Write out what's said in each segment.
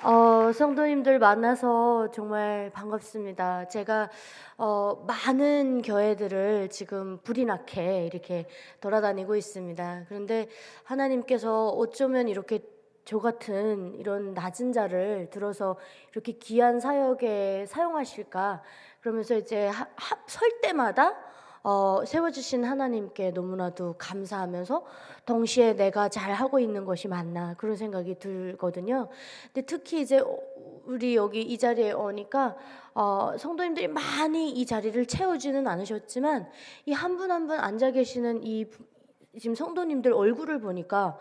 성도님들 만나서 정말 반갑습니다. 제가 많은 교회들을 지금 불이 나게 이렇게 돌아다니고 있습니다. 그런데 하나님께서 어쩌면 이렇게 저 같은 이런 낮은 자를 들어서 이렇게 귀한 사역에 사용하실까? 그러면서 이제 설 때마다 세워주신 하나님께 너무나도 감사하면서 동시에 내가 잘하고 있는 것이 맞나 그런 생각이 들거든요. 근데 특히 이제 우리 여기 이 자리에 오니까 성도님들이 많이 이 자리를 채우지는 않으셨지만 이 한 분 한 분 앉아 계시는 이 지금 성도님들 얼굴을 보니까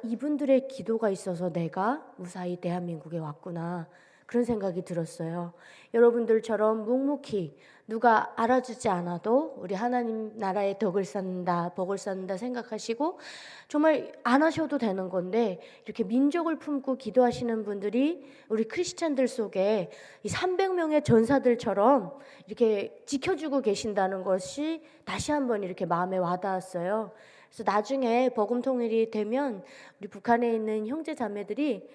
이분들의 기도가 있어서 내가 무사히 대한민국에 왔구나 그런 생각이 들었어요. 여러분들처럼 묵묵히 누가 알아주지 않아도 우리 하나님 나라의 덕을 쌓는다, 복을 쌓는다 생각하시고 정말 안 하셔도 되는 건데 이렇게 민족을 품고 기도하시는 분들이 우리 크리스찬들 속에 이 300명의 전사들처럼 이렇게 지켜주고 계신다는 것이 다시 한번 이렇게 마음에 와닿았어요. 그래서 나중에 복음 통일이 되면 우리 북한에 있는 형제 자매들이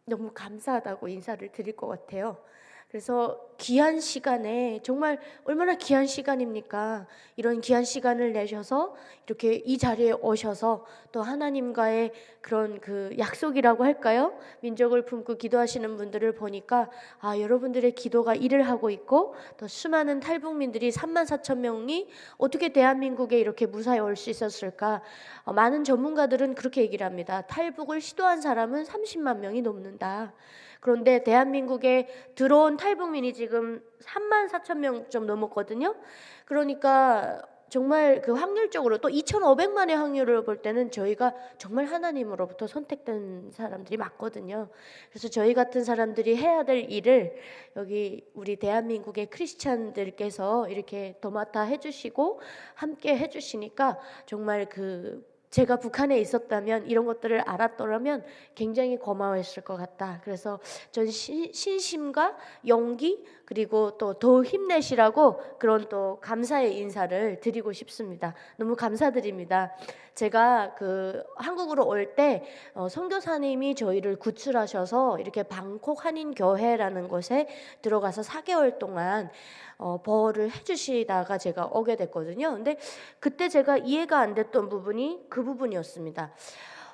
너무 감사하다고 인사를 드릴 것 같아요. 그래서 귀한 시간에 정말 얼마나 귀한 시간입니까? 이런 귀한 시간을 내셔서 이렇게 이 자리에 오셔서 또 하나님과의 그런 그 약속이라고 할까요? 민족을 품고 기도하시는 분들을 보니까 여러분들의 기도가 일을 하고 있고 또 수많은 탈북민들이 34,000명이 어떻게 대한민국에 이렇게 무사히 올 수 있었을까? 많은 전문가들은 그렇게 얘기를 합니다. 탈북을 시도한 사람은 30만 명이 넘는다. 그런데 대한민국에 들어온 탈북민이 지금 34,000명 좀 넘었거든요. 그러니까 정말 그 확률적으로 또 2,500만의 확률을 볼 때는 저희가 정말 하나님으로부터 선택된 사람들이 맞거든요. 그래서 저희 같은 사람들이 해야 될 일을 여기 우리 대한민국의 크리스찬들께서 이렇게 도맡아 해주시고 함께 해주시니까 정말 제가 북한에 있었다면 이런 것들을 알았더라면 굉장히 고마워했을 것 같다. 그래서 전 신심과 용기 그리고 또 더 힘내시라고 그런 또 감사의 인사를 드리고 싶습니다. 너무 감사드립니다. 제가 한국으로 올 때 선교사님이 저희를 구출하셔서 이렇게 방콕 한인교회라는 곳에 들어가서 4개월 동안 보호를 해주시다가 제가 오게 됐거든요. 근데 그때 제가 이해가 안 됐던 부분이 그 부분이었습니다.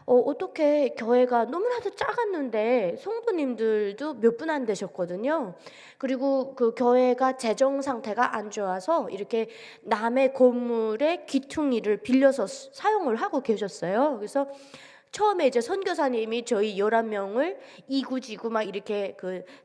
어떻게 교회가 너무나도 작았는데 성도님들도 몇 분 안 되셨거든요. 그리고 그 교회가 재정 상태가 안 좋아서 이렇게 남의 건물의 귀퉁이를 빌려서 사용을 하고 계셨어요. 그래서 처음에 이제 선교사님이 저희 11명을 이구지구 막 이렇게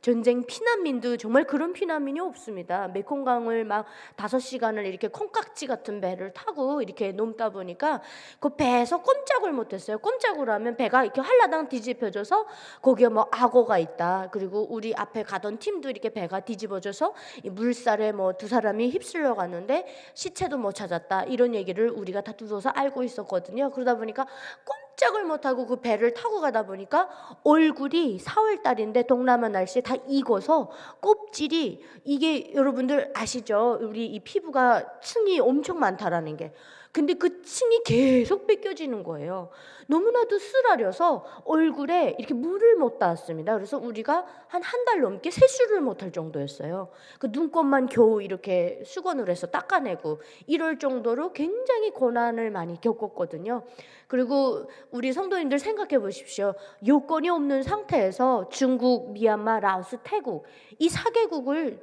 전쟁 피난민도 정말 그런 피난민이 없습니다. 메콩강을 막 5시간을 이렇게 콩깍지 같은 배를 타고 이렇게 넘다 보니까 그 배에서 꼼짝을 못했어요. 꼼짝을 하면 배가 이렇게 한라당 뒤집혀져서 거기에 뭐 악어가 있다. 그리고 우리 앞에 가던 팀도 이렇게 배가 뒤집어져서 이 물살에 뭐 2사람이 휩쓸려 갔는데 시체도 못 찾았다. 이런 얘기를 우리가 다 두서서 알고 있었거든요. 그러다 보니까 꼼짝을 못하고 그 배를 타고 가다 보니까 얼굴이 4월달인데 동남아 날씨에 다 익어서 껍질이 이게 여러분들 아시죠? 우리 이 피부가 층이 엄청 많다라는 게. 근데 그 층이 계속 뺏겨지는 거예요. 너무나도 쓰라려서 얼굴에 이렇게 물을 못 닿았습니다. 그래서 우리가 한 달 넘게 세수를 못할 정도였어요. 그 눈곱만 겨우 이렇게 수건을 해서 닦아내고 이럴 정도로 굉장히 고난을 많이 겪었거든요. 그리고 우리 성도님들 생각해 보십시오. 요건이 없는 상태에서 중국, 미얀마, 라오스, 태국 이 4개국을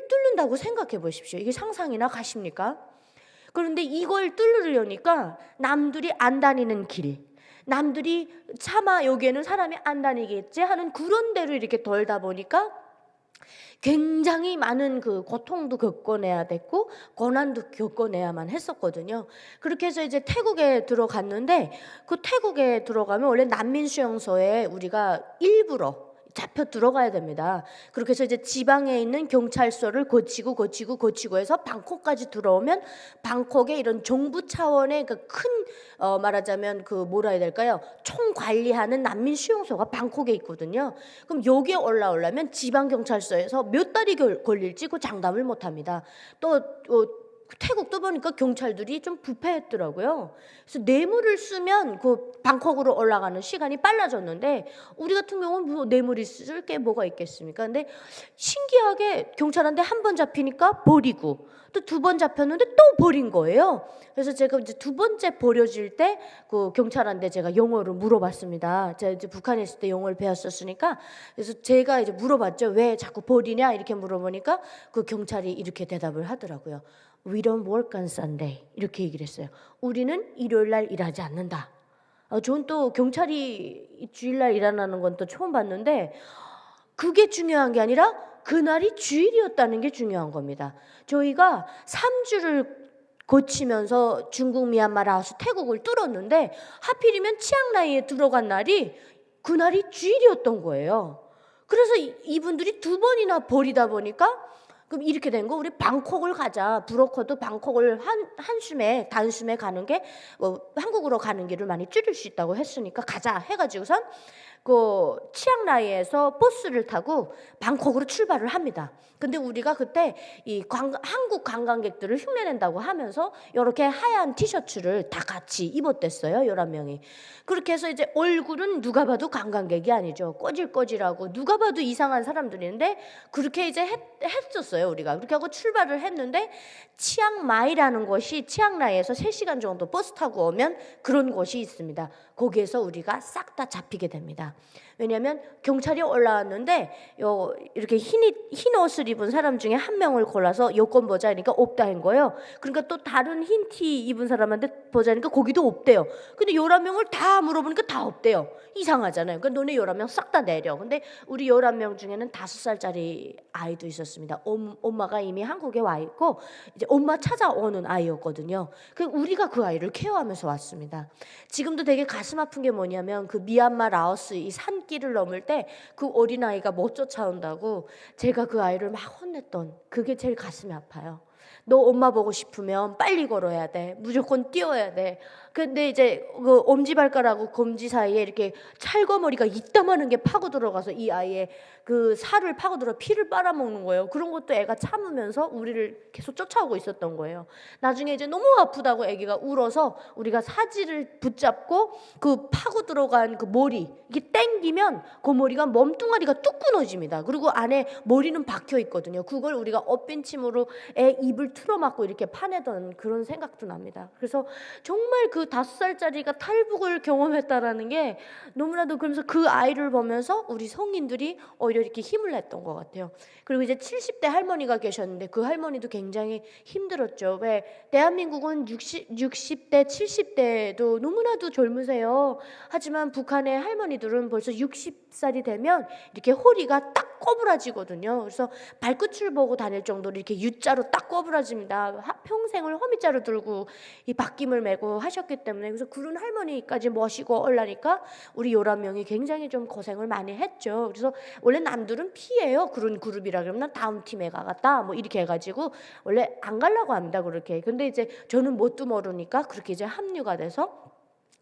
뚫는다고 생각해 보십시오. 이게 상상이나 가십니까? 그런데 이걸 뚫으려니까 남들이 안 다니는 길, 남들이 차마 여기에는 사람이 안 다니겠지 하는 그런 데를 이렇게 돌다 보니까 굉장히 많은 고통도 겪어내야 됐고 고난도 겪어내야만 했었거든요. 그렇게 해서 이제 태국에 들어갔는데 그 태국에 들어가면 원래 난민 수용소에 우리가 일부러 잡혀 들어가야 됩니다. 그렇게 해서 이제 지방에 있는 경찰서를 거치고 해서 방콕까지 들어오면 방콕에 이런 정부 차원의 큰 말하자면 뭐라 해야 될까요? 총 관리하는 난민 수용소가 방콕에 있거든요. 그럼 여기에 올라오려면 지방 경찰서에서 몇 달이 걸릴지 그 장담을 못 합니다. 또 태국도 보니까 경찰들이 좀 부패했더라고요. 그래서 뇌물을 쓰면 그 방콕으로 올라가는 시간이 빨라졌는데 우리 같은 경우는 뭐 뇌물이 쓸 게 뭐가 있겠습니까? 근데 신기하게 경찰한테 한 번 잡히니까 버리고 또 두 번 잡혔는데 또 버린 거예요. 그래서 제가 이제 두 번째 버려질 때 그 경찰한테 제가 영어로 물어봤습니다. 제가 이제 북한에 있을 때 영어를 배웠었으니까 그래서 제가 이제 물어봤죠. 왜 자꾸 버리냐 이렇게 물어보니까 그 경찰이 이렇게 대답을 하더라고요. We don't work on Sunday 이렇게 얘기를 했어요. 우리는 일요일 날 일하지 않는다. 전 또 경찰이 주일날 일하는 건 또 처음 봤는데 그게 중요한 게 아니라 그날이 주일이었다는 게 중요한 겁니다. 저희가 3주를 거치면서 중국, 미얀마, 라오스, 태국을 뚫었는데 하필이면 치앙라이에 들어간 날이 그날이 주일이었던 거예요. 그래서 이분들이 두 번이나 버리다 보니까 그럼 이렇게 된 거 우리 방콕을 가자. 브로커도 방콕을 한숨에 단숨에 가는 게 한국으로 가는 길을 많이 줄일 수 있다고 했으니까 가자 해가지고선 그 치앙라이에서 버스를 타고 방콕으로 출발을 합니다. 근데 우리가 그때 이 한국 관광객들을 흉내낸다고 하면서 이렇게 하얀 티셔츠를 다 같이 입었댔어요. 11명이. 그렇게 해서 이제 얼굴은 누가 봐도 관광객이 아니죠. 꼬질꼬질하고 누가 봐도 이상한 사람들인데 그렇게 이제 했었어요. 우리가 그렇게 하고 출발을 했는데 치앙마이라는 곳이 치앙라이에서 3시간 정도 버스 타고 오면 그런 곳이 있습니다. 거기에서 우리가 싹 다 잡히게 됩니다. 왜냐하면 경찰이 올라왔는데 이렇게 흰 옷을 입은 사람 중에 한 명을 골라서 여권 보자니까 없다는 거예요. 그러니까 또 다른 흰 티 입은 사람한테 보자니까 거기도 없대요. 근데 11명을 다 물어보니까 다 없대요. 이상하잖아요. 그러니까 너네 11명 싹 다 내려. 근데 우리 11명 중에는 5살짜리 아이도 있었습니다. 엄마가 이미 한국에 와 있고 이제 엄마 찾아오는 아이였거든요. 우리가 그 아이를 케어하면서 왔습니다. 지금도 되게 가슴 아픈 게 뭐냐면 그 미얀마, 라오스 이 산길을 넘을 때 그 어린아이가 못 쫓아온다고 제가 그 아이를 막 혼냈던 그게 제일 가슴이 아파요. 너 엄마 보고 싶으면 빨리 걸어야 돼. 무조건 뛰어야 돼. 근데 이제 그 엄지발가락하고 검지 사이에 이렇게 찰거머리가 이따만한 게 파고 들어가서 이 아이의 그 살을 파고 들어 피를 빨아먹는 거예요. 그런 것도 애가 참으면서 우리를 계속 쫓아오고 있었던 거예요. 나중에 이제 너무 아프다고 애기가 울어서 우리가 사지를 붙잡고 그 파고 들어간 그 머리 이게 땡기면 그 머리가 몸뚱아리가 뚝 끊어집니다. 그리고 안에 머리는 박혀 있거든요. 그걸 우리가 엇빈침으로 애 입을 틀어막고 이렇게 파내던 그런 생각도 납니다. 그래서 정말 그 5살짜리가 탈북을 경험했다라는 게 너무나도 그러면서 그 아이를 보면서 우리 성인들이 오히려 이렇게 힘을 냈던 것 같아요. 그리고 이제 70대 할머니가 계셨는데 그 할머니도 굉장히 힘들었죠. 왜 대한민국은 60대 70대도 너무나도 젊으세요. 하지만 북한의 할머니들은 벌써 60살이 되면 이렇게 허리가 딱 꼬부라지거든요. 그래서 발끝을 보고 다닐 정도로 이렇게 U자로 딱 꼬부라집니다. 평생을 호미자로 들고 이 바퀴을 메고 하셨기 때문에 그래서 그런 할머니까지 모시고 올라니까 우리 11명이 굉장히 좀 고생을 많이 했죠. 그래서 원래 남들은 피해요. 그런 그룹이라 그러면 다음 팀에 가겠다 뭐 이렇게 해가지고 원래 안 가려고 합니다. 그렇게. 근데 이제 저는 뭣도 모르니까 그렇게 이제 합류가 돼서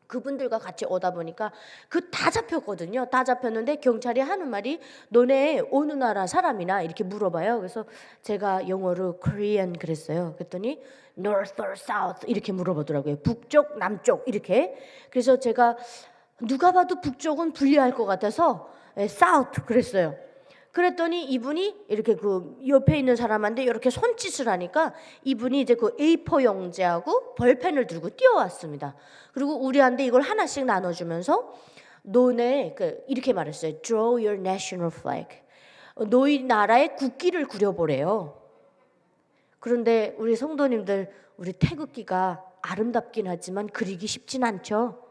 그분들과 같이 오다 보니까 그 다 잡혔거든요. 다 잡혔는데 경찰이 하는 말이 너네 어느 나라 사람이나 이렇게 물어봐요. 그래서 제가 영어로 Korean 그랬어요. 그랬더니 North or South 이렇게 물어보더라고요. 북쪽, 남쪽 이렇게. 그래서 제가 누가 봐도 북쪽은 불리할 것 같아서 South 그랬어요. 그랬더니 이분이 이렇게 그 옆에 있는 사람한테 이렇게 손짓을 하니까 이분이 이제 그 A4 용지하고 볼펜을 들고 뛰어왔습니다. 그리고 우리한테 이걸 하나씩 나눠주면서 너네 이렇게 말했어요. Draw your national flag. 너희 나라의 국기를 그려보래요. 그런데 우리 성도님들 우리 태극기가 아름답긴 하지만 그리기 쉽진 않죠.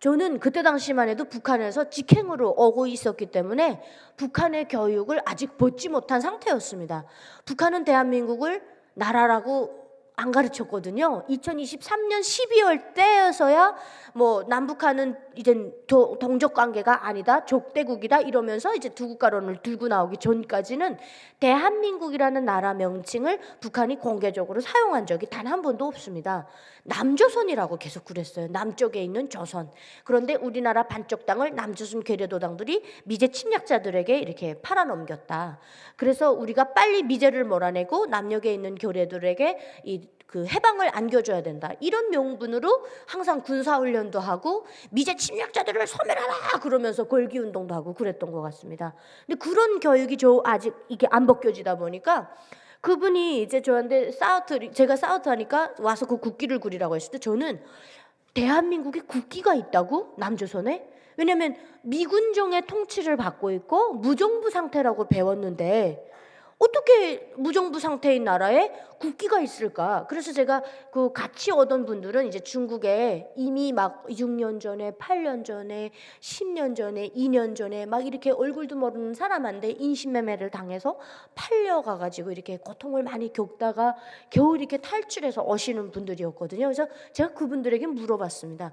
저는 그때 당시만 해도 북한에서 직행으로 오고 있었기 때문에 북한의 교육을 아직 받지 못한 상태였습니다. 북한은 대한민국을 나라라고 안 가르쳤거든요. 2023년 12월 때여서야 뭐 남북한은 이제 동족 관계가 아니다, 족대국이다 이러면서 이제 두 국가론을 들고 나오기 전까지는 대한민국이라는 나라 명칭을 북한이 공개적으로 사용한 적이 단 한 번도 없습니다. 남조선이라고 계속 그랬어요. 남쪽에 있는 조선. 그런데 우리나라 반쪽 땅을 남조선 괴뢰도당들이 미제 침략자들에게 이렇게 팔아넘겼다. 그래서 우리가 빨리 미제를 몰아내고 남녘에 있는 교례들에게 그 해방을 안겨줘야 된다. 이런 명분으로 항상 군사훈련도 하고 미제 침략자들을 소멸하라 그러면서 걸기운동도 하고 그랬던 것 같습니다. 근데 그런 교육이 아직 이게 안 벗겨지다 보니까 그분이 이제 저한테 제가 사우트 하니까 와서 그 국기를 그리라고 했을 때 저는 대한민국에 국기가 있다고? 남조선에? 왜냐하면 미군정의 통치를 받고 있고 무정부 상태라고 배웠는데 어떻게 무정부 상태인 나라에 국기가 있을까? 그래서 제가 그 같이 오던 분들은 이제 중국에 이미 막 6년 전에, 8년 전에, 10년 전에, 2년 전에 막 이렇게 얼굴도 모르는 사람한테 인신매매를 당해서 팔려가가지고 이렇게 고통을 많이 겪다가 겨우 이렇게 탈출해서 오시는 분들이었거든요. 그래서 제가 그분들에게 물어봤습니다.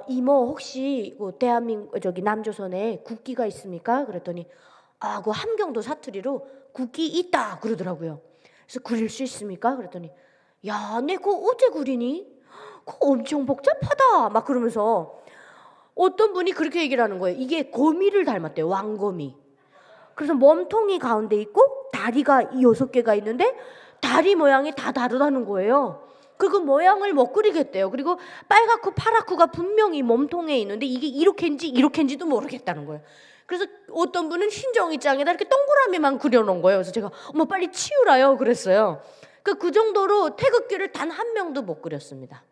이모 혹시 대한민국 남조선에 국기가 있습니까? 그랬더니 그 함경도 사투리로 국기 있다 그러더라고요. 그래서 그릴 수 있습니까? 그랬더니 야, 내 그거 어째 그리니? 그거 엄청 복잡하다 막 그러면서 어떤 분이 그렇게 얘기를 하는 거예요. 이게 거미를 닮았대요. 왕거미. 그래서 몸통이 가운데 있고 다리가 6개가 있는데 다리 모양이 다 다르다는 거예요. 그 모양을 못 그리겠대요. 그리고 빨갛고 파랗고가 분명히 몸통에 있는데 이게 이렇게인지도 모르겠다는 거예요. 그래서 어떤 분은 흰종이장에다 이렇게 동그라미만 그려놓은 거예요. 그래서 제가 어머 빨리 치우라요 그랬어요. 그 정도로 태극기를 단 한 명도 못 그렸습니다.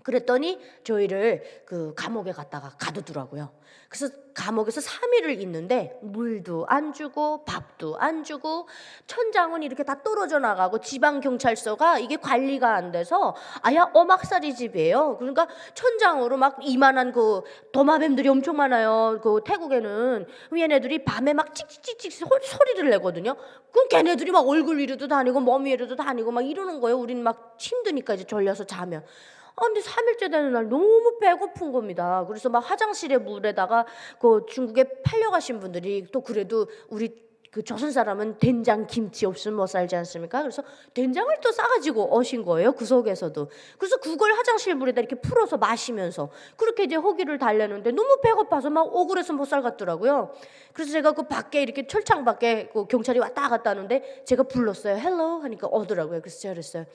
그랬더니 저희를 그 감옥에 갔다가 가두더라고요. 그래서 감옥에서 3일을 있는데 물도 안 주고 밥도 안 주고 천장은 이렇게 다 떨어져 나가고 지방경찰서가 이게 관리가 안 돼서 아야 어막살이 집이에요. 그러니까 천장으로 막 이만한 그 도마뱀들이 엄청 많아요. 그 태국에는 얘네들이 밤에 막 찍찍찍찍 소리를 내거든요. 그럼 걔네들이 막 얼굴 위로도 다니고 몸 위로도 다니고 막 이러는 거예요. 우리는 막 힘드니까 이제 졸려서 자면. 근데 3일째 되는 날 너무 배고픈 겁니다. 그래서 막 화장실에 물에다가 그 중국에 팔려가신 분들이 또 그래도 우리 그 조선 사람은 된장 김치 없으면 못 살지 않습니까? 그래서 된장을 또 싸가지고 오신 거예요. 그 속에서도. 그래서 그걸 화장실 물에다 이렇게 풀어서 마시면서 그렇게 이제 호기를 달래는데 너무 배고파서 막 억울해서 못 살겠더라고요. 그래서 제가 그 밖에 이렇게 철창 밖에 그 경찰이 왔다 갔다 하는데 제가 불렀어요. 헬로 하니까 오더라고요. 그래서 제가 그랬어요.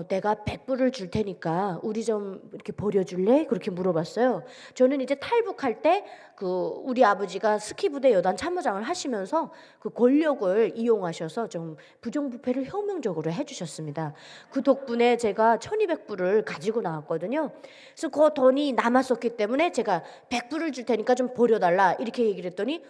내가 100불을 줄 테니까 우리 좀 이렇게 버려줄래? 그렇게 물어봤어요. 저는 이제 탈북할 때 그 우리 아버지가 스키부대 여단 참모장을 하시면서 그 권력을 이용하셔서 좀 부정부패를 혁명적으로 해주셨습니다. 그 덕분에 제가 1200불을 가지고 나왔거든요. 그래서 그 돈이 남았었기 때문에 제가 100불을 줄 테니까 좀 버려달라 이렇게 얘기를 했더니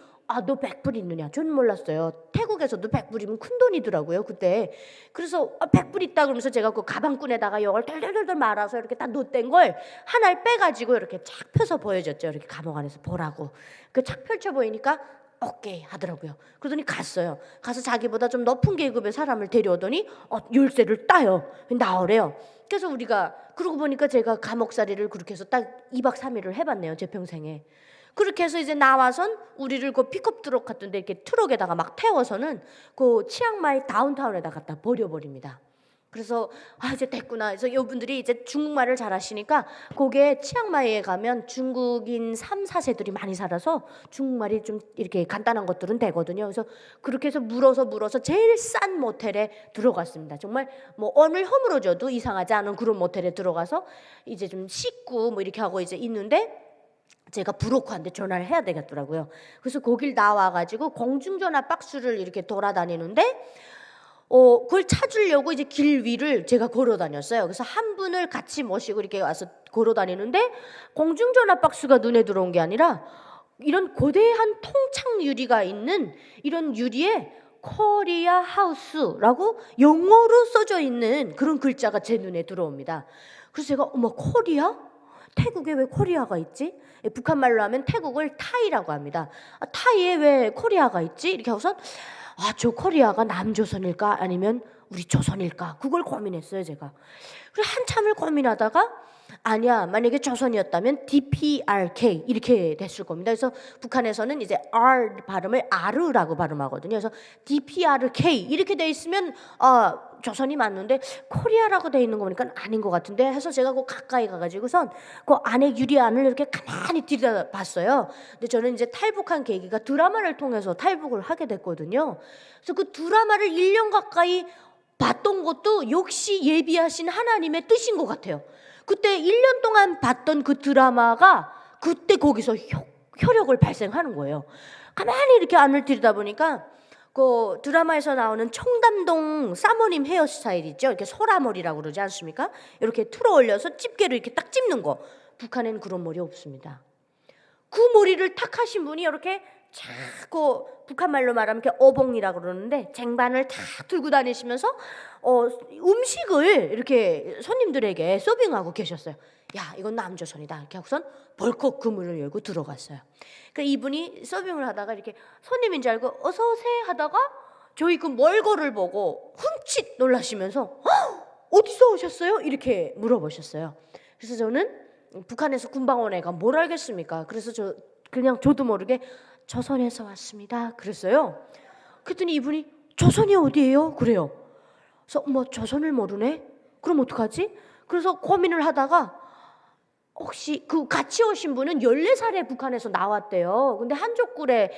너 100불 있느냐? 저는 몰랐어요. 태국에서도 100불이면 큰 돈이더라고요, 그때. 그래서 100불 있다 그러면서 제가 그 가방끈에다가 이걸 덜덜덜 말아서 이렇게 딱 놓된 걸 하나를 빼가지고 이렇게 착 펴서 보여줬죠. 이렇게 감옥 안에서 보라고. 그 착 펼쳐 보이니까 오케이 하더라고요. 그러더니 갔어요. 가서 자기보다 좀 높은 계급의 사람을 데려오더니 열쇠를 따요. 나오래요. 그래서 우리가 그러고 보니까 제가 감옥살이를 그렇게 해서 딱 2박 3일을 해봤네요. 제 평생에. 그렇게 해서 이제 나와선 우리를 그 픽업 트럭 같은데 이렇게 트럭에다가 막 태워서는 그 치앙마이 다운타운에다 갖다 버려버립니다. 그래서 이제 됐구나. 그래서 이분들이 이제 중국말을 잘하시니까 거기에 치앙마이에 가면 중국인 3, 4세들이 많이 살아서 중국말이 좀 이렇게 간단한 것들은 되거든요. 그래서 그렇게 해서 물어서 제일 싼 모텔에 들어갔습니다. 정말 뭐 오늘 허물어져도 이상하지 않은 그런 모텔에 들어가서 이제 좀 씻고 뭐 이렇게 하고 이제 있는데 제가 브로커한테 전화를 해야 되겠더라고요. 그래서 거길 나와가지고 공중전화 박스를 이렇게 돌아다니는데 그걸 찾으려고 이제 길 위를 제가 걸어 다녔어요. 그래서 한 분을 같이 모시고 이렇게 와서 걸어 다니는데 공중전화 박스가 눈에 들어온 게 아니라 이런 거대한 통창 유리가 있는 이런 유리에 코리아 하우스라고 영어로 써져 있는 그런 글자가 제 눈에 들어옵니다. 그래서 제가 어머 코리아? 태국에 왜 코리아가 있지? 북한 말로 하면 태국을 타이라고 합니다. 타이에 왜 코리아가 있지? 이렇게 하고서 저 코리아가 남조선일까? 아니면 우리 조선일까? 그걸 고민했어요, 제가. 그래서 한참을 고민하다가 아니야, 만약에 조선이었다면 DPRK 이렇게 됐을 겁니다. 그래서 북한에서는 이제 R 발음을 R라고 발음하거든요. 그래서 DPRK 이렇게 돼 있으면 조선이 맞는데 코리아라고 돼 있는 거 보니까 아닌 것 같은데 해서 제가 그 가까이 가가지고선 그 안에 유리안을 이렇게 가만히 들여다봤어요. 근데 저는 이제 탈북한 계기가 드라마를 통해서 탈북을 하게 됐거든요. 그래서 그 드라마를 1년 가까이 봤던 것도 역시 예비하신 하나님의 뜻인 것 같아요. 그때 1년 동안 봤던 그 드라마가 그때 거기서 효력을 발생하는 거예요. 가만히 이렇게 안을 들여다보니까 그 드라마에서 나오는 청담동 사모님 헤어스타일 있죠? 이렇게 소라머리라고 그러지 않습니까? 이렇게 틀어 올려서 집게로 이렇게 딱 찝는 거. 북한엔 그런 머리 없습니다. 그 머리를 탁 하신 분이 이렇게 자꾸 북한 말로 말하면 이렇게 어봉이라고 그러는데 쟁반을 탁 들고 다니시면서 음식을 이렇게 손님들에게 서빙하고 계셨어요. 야, 이건 남조선이다. 이렇게 하고선 벌컥 그 문을 열고 들어갔어요. 그러니까 이분이 서빙을 하다가 이렇게 손님인 줄 알고 어서 오세요 하다가 저희 그 멀거를 보고 흠칫 놀라시면서 어디서 오셨어요? 이렇게 물어보셨어요. 그래서 저는 북한에서 군방원애가 뭘 알겠습니까? 그래서 그냥 저도 모르게 조선에서 왔습니다. 그랬어요. 그랬더니 이분이 조선이 어디예요? 그래요. 그래서 뭐 조선을 모르네? 그럼 어떡하지? 그래서 고민을 하다가 혹시 그 같이 오신 분은 14살에 북한에서 나왔대요. 근데 한족굴에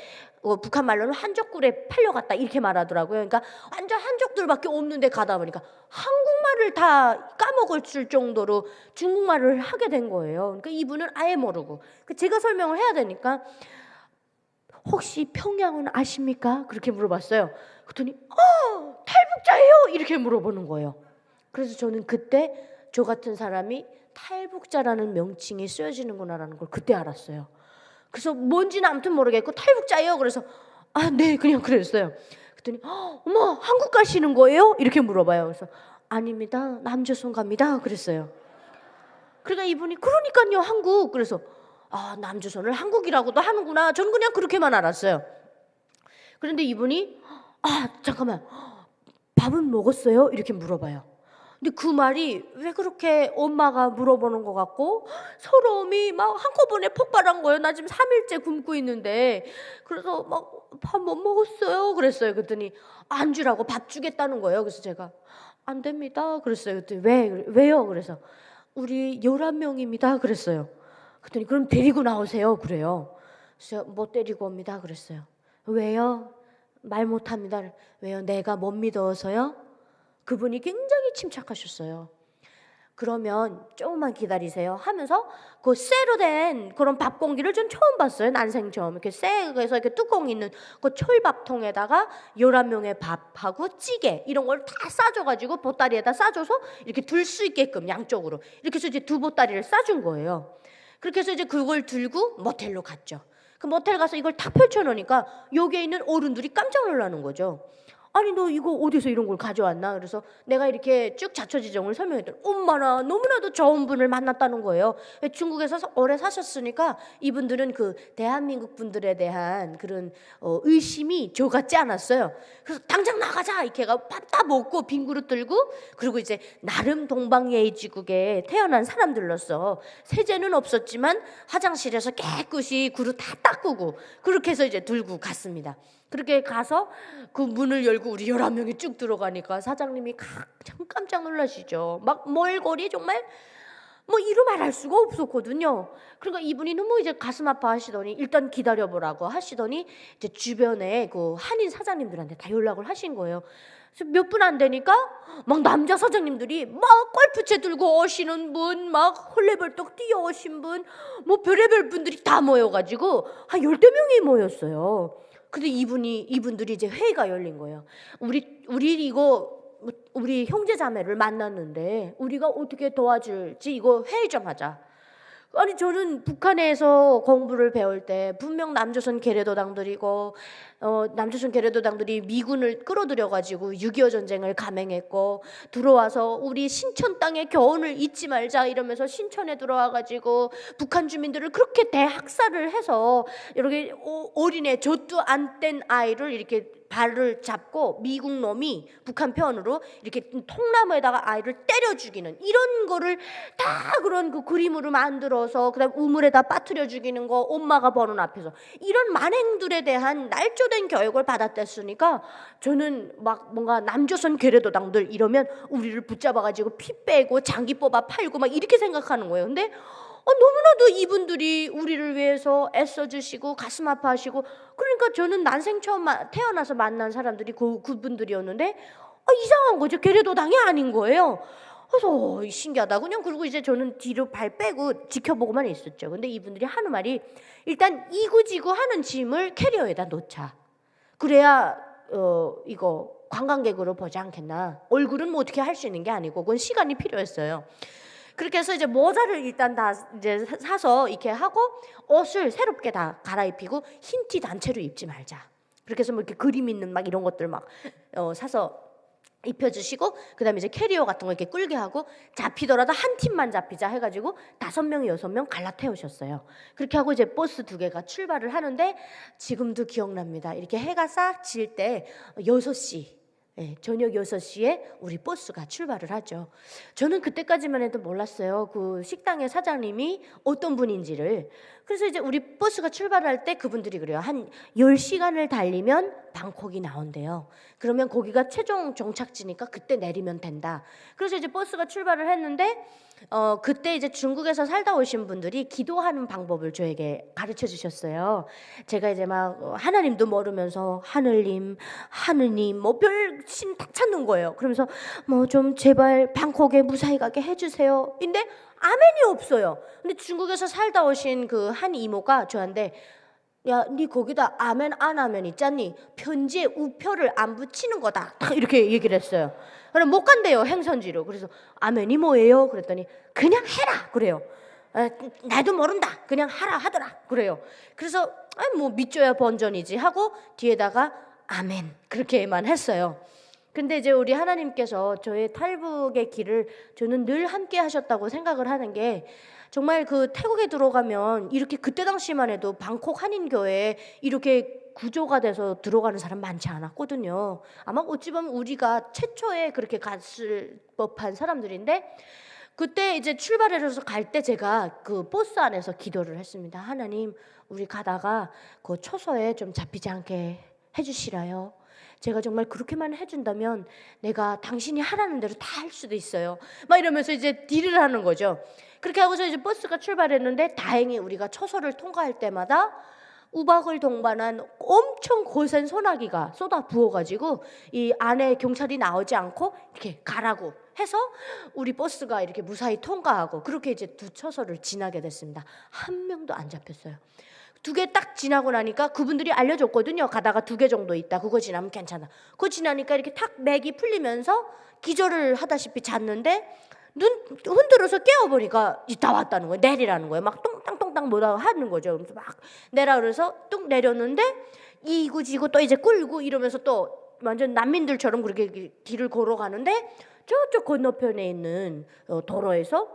북한 말로는 한족굴에 팔려갔다 이렇게 말하더라고요. 그러니까 완전 한족들밖에 없는데 가다 보니까 한국말을 다 까먹을 정도로 중국말을 하게 된 거예요. 그러니까 이분은 아예 모르고 제가 설명을 해야 되니까 혹시 평양은 아십니까? 그렇게 물어봤어요. 그랬더니 탈북자예요 이렇게 물어보는 거예요. 그래서 저는 그때 저 같은 사람이 탈북자라는 명칭이 쓰여지는구나라는 걸 그때 알았어요. 그래서 뭔지는 아무튼 모르겠고 탈북자예요. 그래서 네 그냥 그랬어요. 그랬더니 어머 한국 가시는 거예요? 이렇게 물어봐요. 그래서 아닙니다. 남조선 갑니다. 그랬어요. 그러니까 이분이 그러니까요 한국. 그래서 남조선을 한국이라고도 하는구나. 저는 그냥 그렇게만 알았어요. 그런데 이분이 잠깐만 밥은 먹었어요? 이렇게 물어봐요. 근데 그 말이 왜 그렇게 엄마가 물어보는 것 같고 서러움이 막 한꺼번에 폭발한 거예요. 나 지금 3일째 굶고 있는데. 그래서 막 밥 못 먹었어요 그랬어요. 그랬더니 안 주라고 밥 주겠다는 거예요. 그래서 제가 안 됩니다 그랬어요. 그랬더니 왜요? 그래서 우리 11명입니다 그랬어요. 그랬더니 그럼 데리고 나오세요 그래요. 그래서 뭐 데리고 옵니다 그랬어요. 왜요? 말 못합니다. 왜요? 내가 못 믿어서요? 그분이 굉장히 침착하셨어요. 그러면 조금만 기다리세요 하면서 그 쇠로 된 그런 밥 공기를 전 처음 봤어요. 난생 처음. 이렇게 쇠에서 이렇게 뚜껑 있는 그 철밥통에다가 11명의 밥하고 찌개 이런 걸 다 싸줘가지고 보따리에다 싸줘서 이렇게 둘 수 있게끔 양쪽으로 이렇게 해서 이제 두 보따리를 싸준 거예요. 그렇게 해서 이제 그걸 들고 모텔로 갔죠. 그 모텔 가서 이걸 딱 펼쳐놓으니까 여기에 있는 어른들이 깜짝 놀라는 거죠. 아니 너 이거 어디서 이런 걸 가져왔나? 그래서 내가 이렇게 쭉 자초지종을 설명했더니 엄마나 너무나도 좋은 분을 만났다는 거예요. 중국에서 오래 사셨으니까 이분들은 그 대한민국 분들에 대한 그런 의심이 저 같지 않았어요. 그래서 당장 나가자 이렇게 가 밥 다 먹고 빈 그릇 들고 그리고 이제 나름 동방예의지국에 태어난 사람들로서 세제는 없었지만 화장실에서 깨끗이 그릇 다 닦고 그렇게 해서 이제 들고 갔습니다. 그렇게 가서 그 문을 열고 우리 11명이 쭉 들어가니까 사장님이 참 깜짝 놀라시죠. 막 멀거리 정말 뭐 이루 말할 수가 없었거든요. 그러니까 이분이 너무 이제 가슴 아파하시더니 일단 기다려보라고 하시더니 이제 주변에 그 한인 사장님들한테 다 연락을 하신 거예요. 그래서 몇 분 안 되니까 막 남자 사장님들이 막 골프채 들고 오시는 분, 막 헐레벌떡 뛰어오신 분, 뭐 별의별 분들이 다 모여가지고 한 10대 명이 모였어요. 근데 이분들이 이제 회의가 열린 거예요. 우리 형제 자매를 만났는데 우리가 어떻게 도와줄지 이거 회의 좀 하자. 아니 저는 북한에서 공부를 배울 때 분명 남조선 계례도당들이고 남조선 계례도당들이 미군을 끌어들여 가지고 6.25 전쟁을 감행했고 들어와서 우리 신천 땅의 교훈을 잊지 말자 이러면서 신천에 들어와 가지고 북한 주민들을 그렇게 대학살을 해서 이렇게 어린애 젖도 안 뗀 아이를 이렇게 발을 잡고 미국 놈이 북한 편으로 이렇게 통나무에다가 아이를 때려 죽이는 이런 거를 다 그런 그 그림으로 만들어서 그다음 우물에다 빠뜨려 죽이는 거 엄마가 보는 앞에서 이런 만행들에 대한 날조된 교육을 받았댔으니까 저는 막 뭔가 남조선 괴뢰도당들 이러면 우리를 붙잡아가지고 피 빼고 장기 뽑아 팔고 막 이렇게 생각하는 거예요. 근데 너무나도 이분들이 우리를 위해서 애써주시고 가슴 아파하시고 그러니까 저는 난생 처음 태어나서 만난 사람들이 그분들이었는데 이상한 거죠. 괴뢰도당이 아닌 거예요. 그래서 신기하다 그냥. 그리고 이제 저는 뒤로 발 빼고 지켜보고만 있었죠. 근데 이분들이 하는 말이 일단 이구지구 하는 짐을 캐리어에다 놓자. 그래야 이거 관광객으로 보지 않겠나. 얼굴은 뭐 어떻게 할 수 있는 게 아니고 그건 시간이 필요했어요. 그렇게 해서 이제 모자를 일단 다 이제 사서 이렇게 하고 옷을 새롭게 다 갈아입히고 흰 티 단체로 입지 말자. 그렇게 해서 뭐 이렇게 그림 있는 막 이런 것들 막 사서 입혀주시고 그다음에 이제 캐리어 같은 거 이렇게 끌게 하고 잡히더라도 한 팀만 잡히자 해가지고 5명 6명 갈라태우셨어요. 그렇게 하고 이제 버스 2개가 출발을 하는데 지금도 기억납니다. 이렇게 해가 싹 질 때 6시 저녁 6시에 우리 버스가 출발을 하죠. 저는 그때까지만 해도 몰랐어요. 그 식당의 사장님이 어떤 분인지를. 그래서 이제 우리 버스가 출발할 때 그분들이 그래요. 한 10시간을 달리면 방콕이 나온대요. 그러면 거기가 최종 정착지니까 그때 내리면 된다. 그래서 이제 버스가 출발을 했는데 그때 이제 중국에서 살다 오신 분들이 기도하는 방법을 저에게 가르쳐 주셨어요. 제가 이제 막 하나님도 모르면서 하늘님 뭐 별신 다 찾는 거예요. 그러면서 뭐 좀 제발 방콕에 무사히 가게 해주세요. 근데 아멘이 없어요. 근데 중국에서 살다 오신 그 한 이모가 저한테 야, 니 거기다 아멘 안 하면 있잖니 편지에 우표를 안 붙이는 거다 이렇게 얘기를 했어요. 그럼 못 간대요 행선지로. 그래서 아멘이 뭐예요? 그랬더니 그냥 해라 그래요. 나도 모른다 그냥 하라 하더라 그래요. 그래서 뭐 믿줘야 번전이지 하고 뒤에다가 아멘 그렇게만 했어요. 근데 이제 우리 하나님께서 저의 탈북의 길을 저는 늘 함께 하셨다고 생각을 하는 게 정말 그 태국에 들어가면 이렇게 그때 당시만 해도 방콕 한인교회에 이렇게 구조가 돼서 들어가는 사람 많지 않았거든요. 아마 어찌 보면 우리가 최초에 그렇게 갔을 법한 사람들인데 그때 이제 출발해서 갈 때 제가 그 버스 안에서 기도를 했습니다. 하나님 우리 가다가 그 초소에 좀 잡히지 않게 해주시라요. 제가 정말 그렇게만 해준다면 내가 당신이 하라는 대로 다 할 수도 있어요. 막 이러면서 이제 딜을 하는 거죠. 그렇게 하고서 이제 버스가 출발했는데 다행히 우리가 초소를 통과할 때마다 우박을 동반한 엄청 거센 소나기가 쏟아 부어가지고 이 안에 경찰이 나오지 않고 이렇게 가라고 해서 우리 버스가 이렇게 무사히 통과하고 그렇게 이제 2초소를 지나게 됐습니다. 한 명도 안 잡혔어요. 2개 딱 지나고 나니까 그분들이 알려줬거든요. 가다가 2개 정도 있다. 그거 지나면 괜찮아. 그거 지나니까 이렇게 탁 맥이 풀리면서 기절을 하다시피 잤는데 눈 흔들어서 깨어보니까 다 왔다는 거예요. 내리라는 거예요. 막 똥땅똥땅 뭐라 하는 거죠. 그래서 막 내라 그래서 뚝 내렸는데 이구지구 또 이제 끌고 이러면서 또 완전 난민들처럼 그렇게 길을 걸어가는데 저쪽 건너편에 있는 도로에서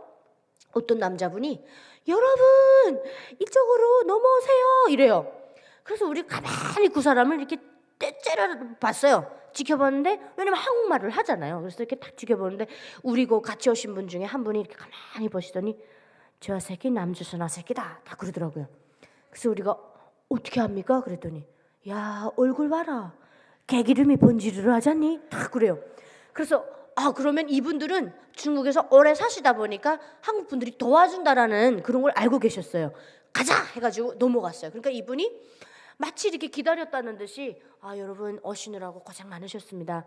어떤 남자분이 여러분 이쪽으로 넘어오세요 이래요. 그래서 우리 가만히 그 사람을 이렇게 째려봤어요. 지켜봤는데 왜냐면 한국말을 하잖아요. 그래서 이렇게 딱 지켜보는데 우리 그 같이 오신 분 중에 한 분이 이렇게 가만히 보시더니 저 새끼 남주선아 새끼다 다 그러더라고요. 그래서 우리가 어떻게 합니까? 그랬더니 야 얼굴 봐라 개기름이 번지르르 하잖니 다 그래요. 그래서 그러면 이분들은 중국에서 오래 사시다 보니까 한국 분들이 도와준다라는 그런 걸 알고 계셨어요. 가자 해가지고 넘어갔어요. 그러니까 이분이 마치 이렇게 기다렸다는 듯이 여러분 오시느라고 고생 많으셨습니다.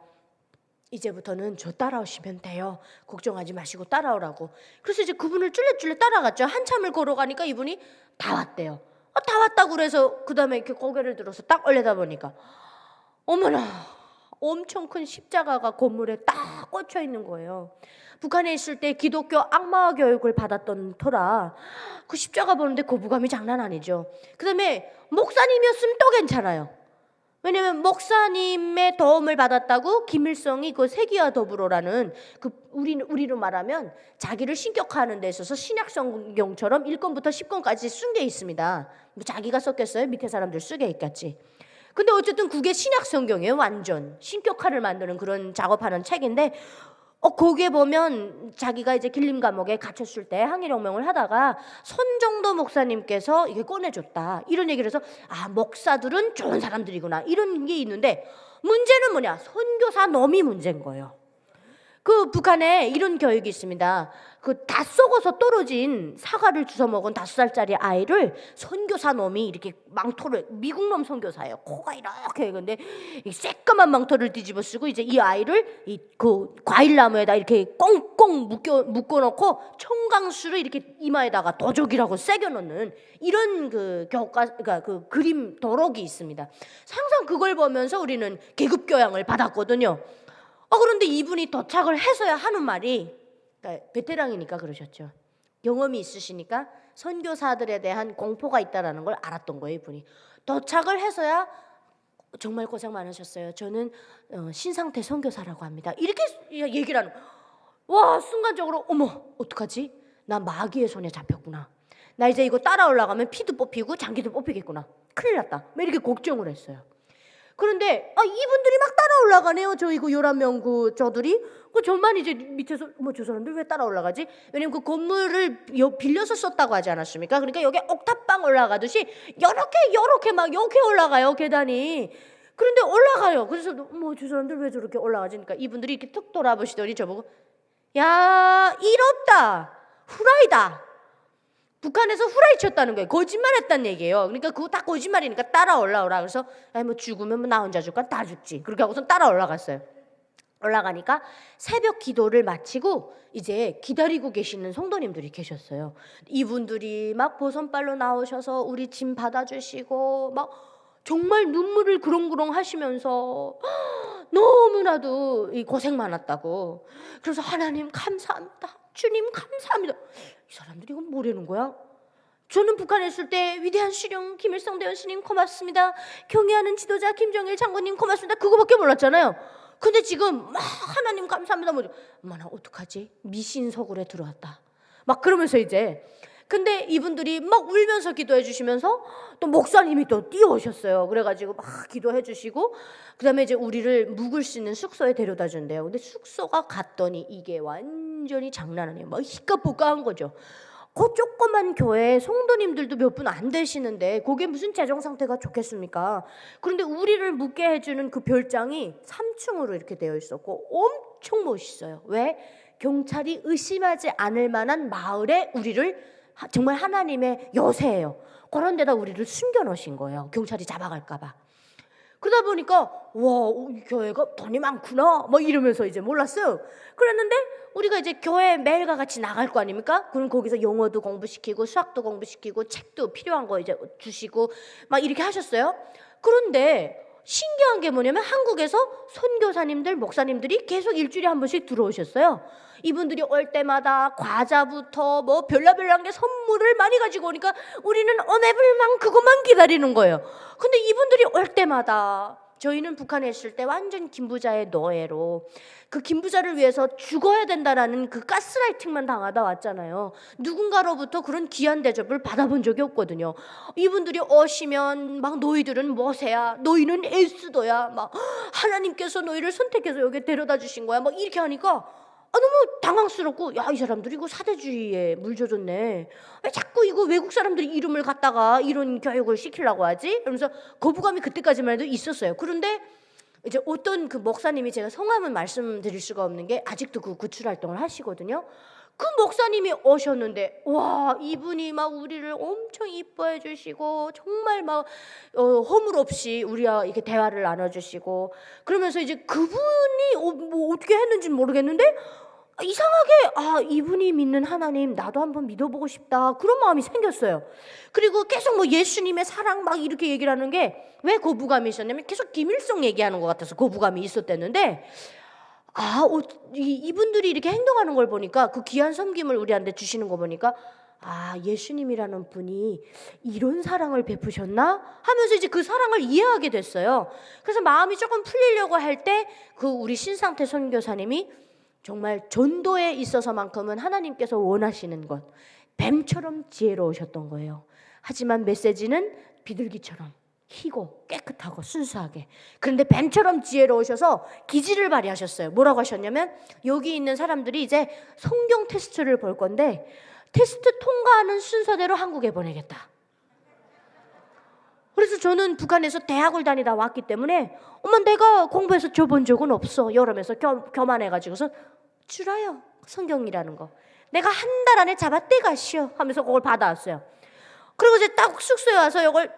이제부터는 저 따라오시면 돼요. 걱정하지 마시고 따라오라고. 그래서 이제 그분을 쫄래쫄래 따라갔죠. 한참을 걸어가니까 이분이 다 왔대요. 다 왔다고 그래서 그 다음에 이렇게 고개를 들어서 딱 올려다 보니까 어머나 엄청 큰 십자가가 건물에 딱 꽂혀 있는 거예요. 북한에 있을 때 기독교 악마 교육을 받았던 터라 그 십자가 보는데 거부감이 장난 아니죠. 그 다음에 목사님이었으면 또 괜찮아요. 왜냐면 목사님의 도움을 받았다고 김일성이 그 세기와 더불어라는 그 우리로 말하면 자기를 신격화하는 데 있어서 신약성경처럼 1권부터 10권까지 쓴 게 있습니다. 뭐 자기가 썼겠어요? 밑에 사람들 쓰게 있겠지. 근데 어쨌든 그게 신약 성경이에요. 완전 신격화를 만드는 그런 작업하는 책인데 거기에 보면 자기가 이제 길림 감옥에 갇혔을 때 항일혁명을 하다가 손정도 목사님께서 이게 꺼내줬다 이런 얘기를 해서 목사들은 좋은 사람들이구나 이런 게 있는데, 문제는 뭐냐, 선교사 놈이 문제인 거예요. 그 북한에 이런 교육이 있습니다. 그 다 썩어서 떨어진 사과를 주워 먹은 5살짜리 아이를 선교사 놈이 이렇게 망토를, 미국 놈 선교사예요. 코가 이렇게, 근데 이 새까만 망토를 뒤집어 쓰고 이제 이 아이를 그 과일나무에다 이렇게 꽁꽁 묶어놓고 청강수를 이렇게 이마에다가 도적이라고 새겨 놓는 이런 그러니까 그 그림 도록이 있습니다. 항상 그걸 보면서 우리는 계급 교양을 받았거든요. 그런데 이분이 도착을 해서야 하는 말이, 그러니까 베테랑이니까 그러셨죠. 경험이 있으시니까 선교사들에 대한 공포가 있다라는 걸 알았던 거예요. 이분이 도착을 해서야 정말 고생 많으셨어요. 저는 신상태 선교사라고 합니다. 이렇게 얘기를 하는, 와, 순간적으로 어머 어떡하지? 나 마귀의 손에 잡혔구나. 나 이제 이거 따라 올라가면 피도 뽑히고 장기도 뽑히겠구나. 큰일 났다. 이렇게 걱정을 했어요. 그런데 이분들이 막 따라 올라가네요. 저 이거 11명 저들이. 저만 이제 밑에서 저 사람들 왜 따라 올라가지? 왜냐면 그 건물을 빌려서 썼다고 하지 않았습니까? 그러니까 여기 옥탑방 올라가듯이 요렇게 막 이렇게 올라가요, 계단이. 그런데 올라가요. 그래서 저 사람들 왜 저렇게 올라가지? 그러니까 이분들이 이렇게 툭 돌아보시더니 저보고, 야, 이롭다, 후라이다. 북한에서 후라이 쳤다는 거예요. 거짓말했다는 얘기예요. 그러니까 그거 다 거짓말이니까 따라 올라오라. 그래서 죽으면 나 혼자 죽까 다 죽지. 그렇게 하고서 따라 올라갔어요. 올라가니까 새벽 기도를 마치고 이제 기다리고 계시는 성도님들이 계셨어요. 이분들이 막 보선발로 나오셔서 우리 짐 받아주시고 막 정말 눈물을 그렁그렁 하시면서 너무나도 고생 많았다고. 그래서 하나님 감사합니다, 주님 감사합니다. 이 사람들이 이건 뭐라는 거야? 저는 북한에 있을 때 위대한 수령 김일성 대원수님 고맙습니다, 경애하는 지도자 김정일 장군님 고맙습니다, 그거밖에 몰랐잖아요. 근데 지금 막 하나님 감사합니다, 나 어떡하지? 미신서굴에 들어왔다 막 그러면서 이제, 근데 이분들이 막 울면서 기도해 주시면서 또 목사님이 또 뛰어오셨어요. 그래가지고 막 기도해 주시고 그다음에 이제 우리를 묵을 수 있는 숙소에 데려다 준대요. 근데 숙소가 갔더니 이게 완전히 장난 아니에요. 막 희까복까한 거죠. 그 조그만 교회 성도님들도 몇 분 안 되시는데 그게 무슨 재정 상태가 좋겠습니까? 그런데 우리를 묵게 해주는 그 별장이 3층으로 이렇게 되어 있었고 엄청 멋있어요. 왜? 경찰이 의심하지 않을 만한 마을에 우리를, 정말 하나님의 여세예요. 그런 데다 우리를 숨겨놓으신 거예요. 경찰이 잡아갈까 봐. 그러다 보니까 와, 이 교회가 돈이 많구나 막 이러면서 이제 몰랐어요. 그랬는데 우리가 이제 교회 매일과 같이 나갈 거 아닙니까? 그럼 거기서 영어도 공부시키고 수학도 공부시키고 책도 필요한 거 이제 주시고 막 이렇게 하셨어요. 그런데 신기한 게 뭐냐면 한국에서 선교사님들, 목사님들이 계속 일주일에 한 번씩 들어오셨어요. 이분들이 올 때마다 과자부터 뭐 별나별난 게 선물을 많이 가지고 오니까 우리는 어메블만 그것만 기다리는 거예요. 근데 이분들이 올 때마다, 저희는 북한에 있을 때 완전 김부자의 노예로 그 김부자를 위해서 죽어야 된다라는 그 가스라이팅만 당하다 왔잖아요. 누군가로부터 그런 귀한 대접을 받아본 적이 없거든요. 이분들이 오시면 막 너희들은 뭐세야, 너희는 에스더야, 막 하나님께서 너희를 선택해서 여기 데려다 주신 거야, 막 이렇게 하니까 너무 당황스럽고, 야, 이 사람들이 이거 사대주의에 물져줬네. 왜 자꾸 이거 외국 사람들이 이름을 갖다가 이런 교육을 시키려고 하지? 그러면서 거부감이 그때까지만 해도 있었어요. 그런데 이제 어떤 그 목사님이, 제가 성함은 말씀드릴 수가 없는 게 아직도 그 구출 활동을 하시거든요. 그 목사님이 오셨는데, 와, 이분이 막 우리를 엄청 이뻐해 주시고 정말 막 허물 없이 우리와 이렇게 대화를 나눠주시고, 그러면서 이제 그분이 뭐 어떻게 했는지는 모르겠는데 이상하게 이분이 믿는 하나님 나도 한번 믿어보고 싶다, 그런 마음이 생겼어요. 그리고 계속 뭐 예수님의 사랑 막 이렇게 얘기를 하는 게 왜 거부감이 있었냐면 계속 김일성 얘기하는 것 같아서 거부감이 있었댔는데, 이분들이 이렇게 행동하는 걸 보니까, 그 귀한 섬김을 우리한테 주시는 거 보니까 예수님이라는 분이 이런 사랑을 베푸셨나 하면서 이제 그 사랑을 이해하게 됐어요. 그래서 마음이 조금 풀리려고 할 때 그 우리 신상태 선교사님이 정말 전도에 있어서만큼은 하나님께서 원하시는 것, 뱀처럼 지혜로우셨던 거예요. 하지만 메시지는 비둘기처럼 희고 깨끗하고 순수하게. 그런데 뱀처럼 지혜로우셔서 기질을 발휘하셨어요. 뭐라고 하셨냐면 여기 있는 사람들이 이제 성경 테스트를 볼 건데 테스트 통과하는 순서대로 한국에 보내겠다. 그래서 저는 북한에서 대학을 다니다 왔기 때문에 엄마 내가 공부해서 줘본 적은 없어. 이러면서 교만해가지고서 주라요. 성경이라는 거. 내가 한 달 안에 잡아떼가시오 하면서 그걸 받아왔어요. 그리고 이제 딱 숙소에 와서 이걸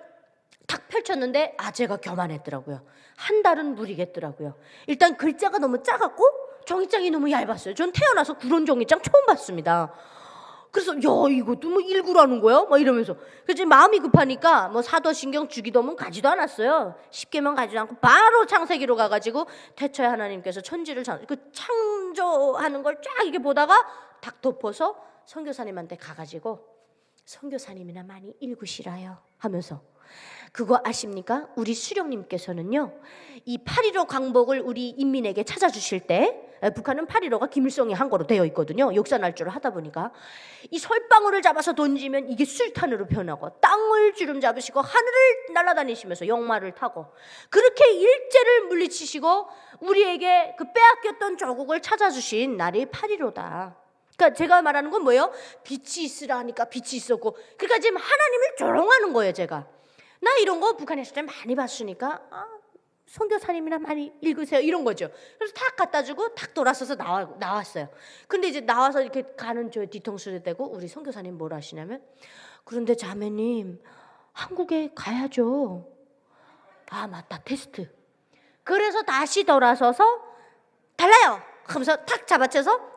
딱 펼쳤는데 제가 교만했더라고요. 한 달은 무리겠더라고요. 일단 글자가 너무 작았고 종이장이 너무 얇았어요. 전 태어나서 그런 종이장 처음 봤습니다. 그래서 이것도 뭐 읽으라는 거야? 막 이러면서. 그래서 마음이 급하니까 뭐 사도신경 주기도문 가지도 않았어요. 10개만 가지도 않고 바로 창세기로 가가지고 태초에 하나님께서 천지를 창조하는 걸 쫙 이렇게 보다가 딱 덮어서 선교사님한테 가가지고 선교사님이나 많이 읽으시라요 하면서. 그거 아십니까? 우리 수령님께서는요 이 8.15 광복을 우리 인민에게 찾아주실 때 북한은 8.15가 김일성이 한 거로 되어 있거든요. 역사 날조를 하다 보니까 이 솔방울을 잡아서 던지면 이게 술탄으로 변하고 땅을 주름 잡으시고 하늘을 날아다니시면서 역마를 타고 그렇게 일제를 물리치시고 우리에게 그 빼앗겼던 조국을 찾아주신 날이 8.15다. 그러니까 제가 말하는 건 뭐예요? 빛이 있으라 하니까 빛이 있었고, 그러니까 지금 하나님을 조롱하는 거예요. 제가 나 이런 거 북한에서 좀 많이 봤으니까 선교사님이나 많이 읽으세요 이런 거죠. 그래서 탁 갖다 주고 탁 돌아서서 나왔어요. 근데 이제 나와서 이렇게 가는 저 뒤통수를 대고 우리 선교사님 뭐라 하시냐면 그런데 자매님 한국에 가야죠. 맞다 테스트. 그래서 다시 돌아서서 달라요 하면서 탁 잡아채서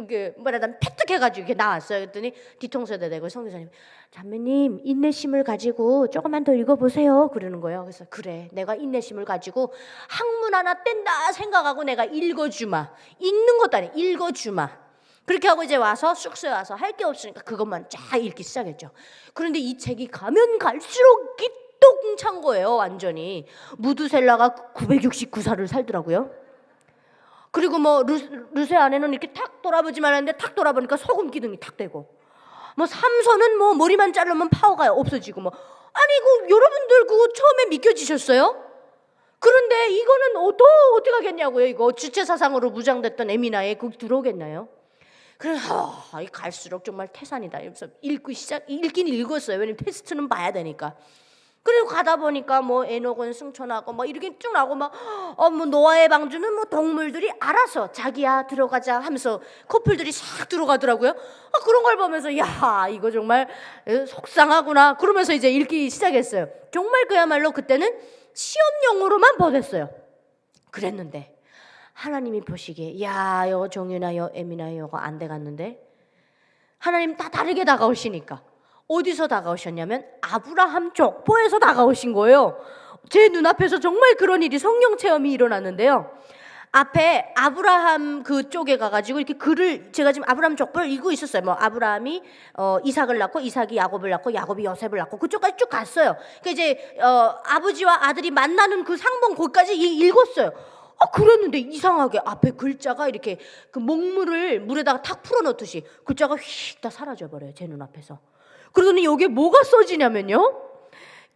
이게 패뜩 해가지고 이렇게 나왔어요. 그랬더니 뒤통수에다 대고 선교사님 자매님 인내심을 가지고 조금만 더 읽어보세요 그러는 거예요. 그래서 그래 내가 인내심을 가지고 학문 하나 뗀다 생각하고 내가 읽어주마. 읽는 것도 아니에요. 읽어주마. 그렇게 하고 이제 와서 숙소에 와서 할 게 없으니까 그것만 쫙 읽기 시작했죠. 그런데 이 책이 가면 갈수록 기똥찬 거예요. 완전히. 무드셀라가 969살을 살더라고요. 그리고 뭐 루세 안에는 이렇게 탁 돌아보지 말았는데 탁 돌아보니까 소금 기둥이 탁 되고 뭐 삼손은 뭐 머리만 자르면 파워가 없어지고 뭐 아니 여러분들 그거 처음에 믿겨지셨어요? 그런데 이거는 어떻게 하겠냐고요. 이거 주체사상으로 무장됐던 에미나에 그거 들어오겠나요? 그래서 갈수록 정말 태산이다. 이러면서 읽긴 읽었어요. 왜냐면 테스트는 봐야 되니까. 그리고 가다 보니까 뭐 에녹은 승천하고 뭐 이렇게 쭉 나오고 뭐 노아의 방주는 뭐 동물들이 알아서 자기야 들어가자 하면서 커플들이 싹 들어가더라고요. 그런 걸 보면서 이거 정말 속상하구나. 그러면서 이제 읽기 시작했어요. 정말 그야말로 그때는 시험용으로만 보냈어요. 그랬는데 하나님이 보시기에 요 정유나 요 에미나 요거 안 돼갔는데 하나님 다 다르게 다가오시니까 어디서 다가오셨냐면 아브라함 족보에서 다가오신 거예요. 제 눈앞에서 정말 그런 일이 성령 체험이 일어났는데요. 앞에 아브라함 그쪽에 가가지고 이렇게 글을 제가 지금 아브라함 족보를 읽고 있었어요. 뭐 아브라함이 이삭을 낳고 이삭이 야곱을 낳고 야곱이 요셉을 낳고 그쪽까지 쭉 갔어요. 그러니까 이제 아버지와 아들이 만나는 그 상봉 거기까지 읽었어요. 그랬는데 이상하게 앞에 글자가 이렇게 그 먹물을 물에다가 탁 풀어놓듯이 글자가 휙 다 사라져버려요. 제 눈앞에서. 그러더니 여기에 뭐가 써지냐면요.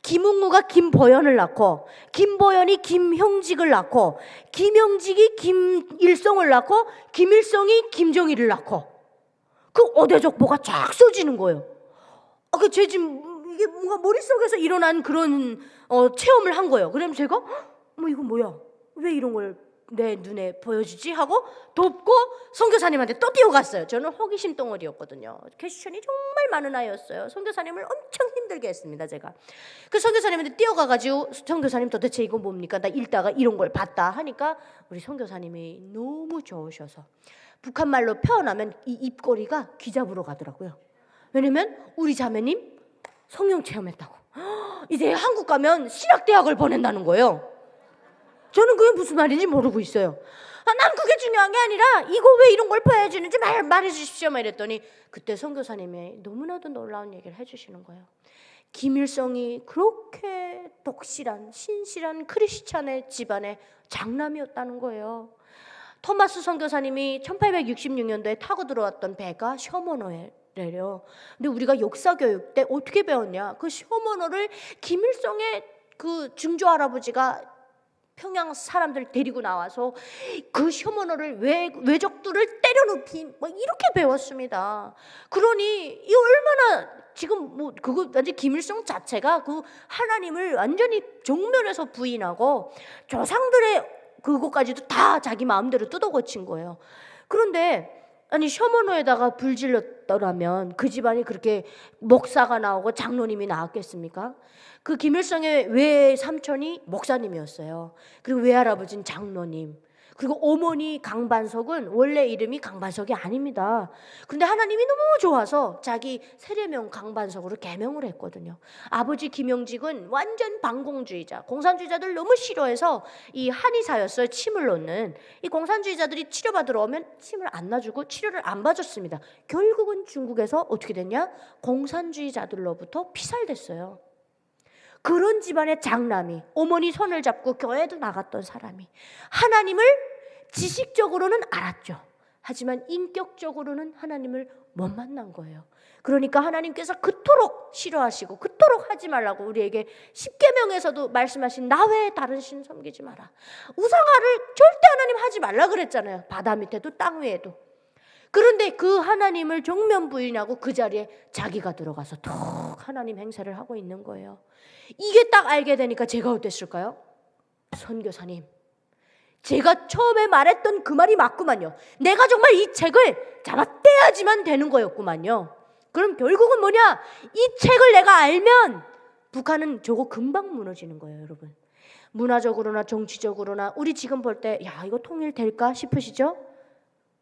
김웅우가 김보연을 낳고 김보연이 김형직을 낳고 김형직이 김일성을 낳고 김일성이 김정일을 낳고 그 어대족보가 쫙 써지는 거예요. 제 지금 이게 뭔가 머릿속에서 일어난 그런 체험을 한 거예요. 그러면 제가 이거 뭐야? 왜 이런 걸 내 눈에 보여주지? 하고 돕고 선교사님한테 또 뛰어갔어요. 저는 호기심 덩어리였거든요. 퀘스천이 정말 많은 아이였어요. 선교사님을 엄청 힘들게 했습니다. 제가. 그 선교사님한테 뛰어가가지고 선교사님 도대체 이거 뭡니까? 나 읽다가 이런 걸 봤다 하니까 우리 선교사님이 너무 좋으셔서 북한말로 표현하면 이 입꼬리가 기잡으러 가더라고요. 왜냐면 우리 자매님 성령 체험했다고. 이제 한국 가면 신학대학을 보낸다는 거예요. 저는 그게 무슨 말인지 모르고 있어요. 난 그게 중요한 게 아니라 이거 왜 이런 걸 보여주는지 말해 주십시오. 이랬더니 그때 선교사님이 너무나도 놀라운 얘기를 해주시는 거예요. 김일성이 그렇게 독실한 신실한 크리스찬의 집안의 장남이었다는 거예요. 토마스 선교사님이 1866년도에 타고 들어왔던 배가 셔먼호예요. 근데 우리가 역사 교육 때 어떻게 배웠냐? 그 셔먼호를 김일성의 그 증조 할아버지가 평양 사람들 데리고 나와서 그 셔먼어를 외적들을 때려눕히 뭐 이렇게 배웠습니다. 그러니 이 얼마나 지금 뭐 그거 완전 김일성 자체가 그 하나님을 완전히 정면에서 부인하고 조상들의 그것까지도 다 자기 마음대로 뜯어고친 거예요. 그런데 아니 셔먼어에다가 불질렀더라면 그 집안이 그렇게 목사가 나오고 장로님이 나왔겠습니까? 그 김일성의 외삼촌이 목사님이었어요. 그리고 외할아버지는 장로님. 그리고 어머니 강반석은 원래 이름이 강반석이 아닙니다. 그런데 하나님이 너무 좋아서 자기 세례명 강반석으로 개명을 했거든요. 아버지 김영직은 완전 반공주의자, 공산주의자들 너무 싫어해서 이 한의사였어요. 침을 놓는. 이 공산주의자들이 치료받으러 오면 침을 안 놔주고 치료를 안 봐줬습니다. 결국은 중국에서 어떻게 됐냐? 공산주의자들로부터 피살됐어요. 그런 집안의 장남이 어머니 손을 잡고 교회도 나갔던 사람이 하나님을 지식적으로는 알았죠. 하지만 인격적으로는 하나님을 못 만난 거예요. 그러니까 하나님께서 그토록 싫어하시고 그토록 하지 말라고 우리에게 십계명에서도 말씀하신 나 외에 다른 신 섬기지 마라. 우상화를 절대 하나님 하지 말라 그랬잖아요. 바다 밑에도 땅 위에도. 그런데 그 하나님을 정면 부인하고 그 자리에 자기가 들어가서 톡 하나님 행세를 하고 있는 거예요. 이게 딱 알게 되니까 제가 어땠을까요? 선교사님, 제가 처음에 말했던 그 말이 맞구만요. 내가 정말 이 책을 잡아떼야지만 되는 거였구만요. 그럼 결국은 뭐냐? 이 책을 내가 알면 북한은 저거 금방 무너지는 거예요, 여러분. 문화적으로나 정치적으로나 우리 지금 볼 때 야, 이거 통일될까 싶으시죠?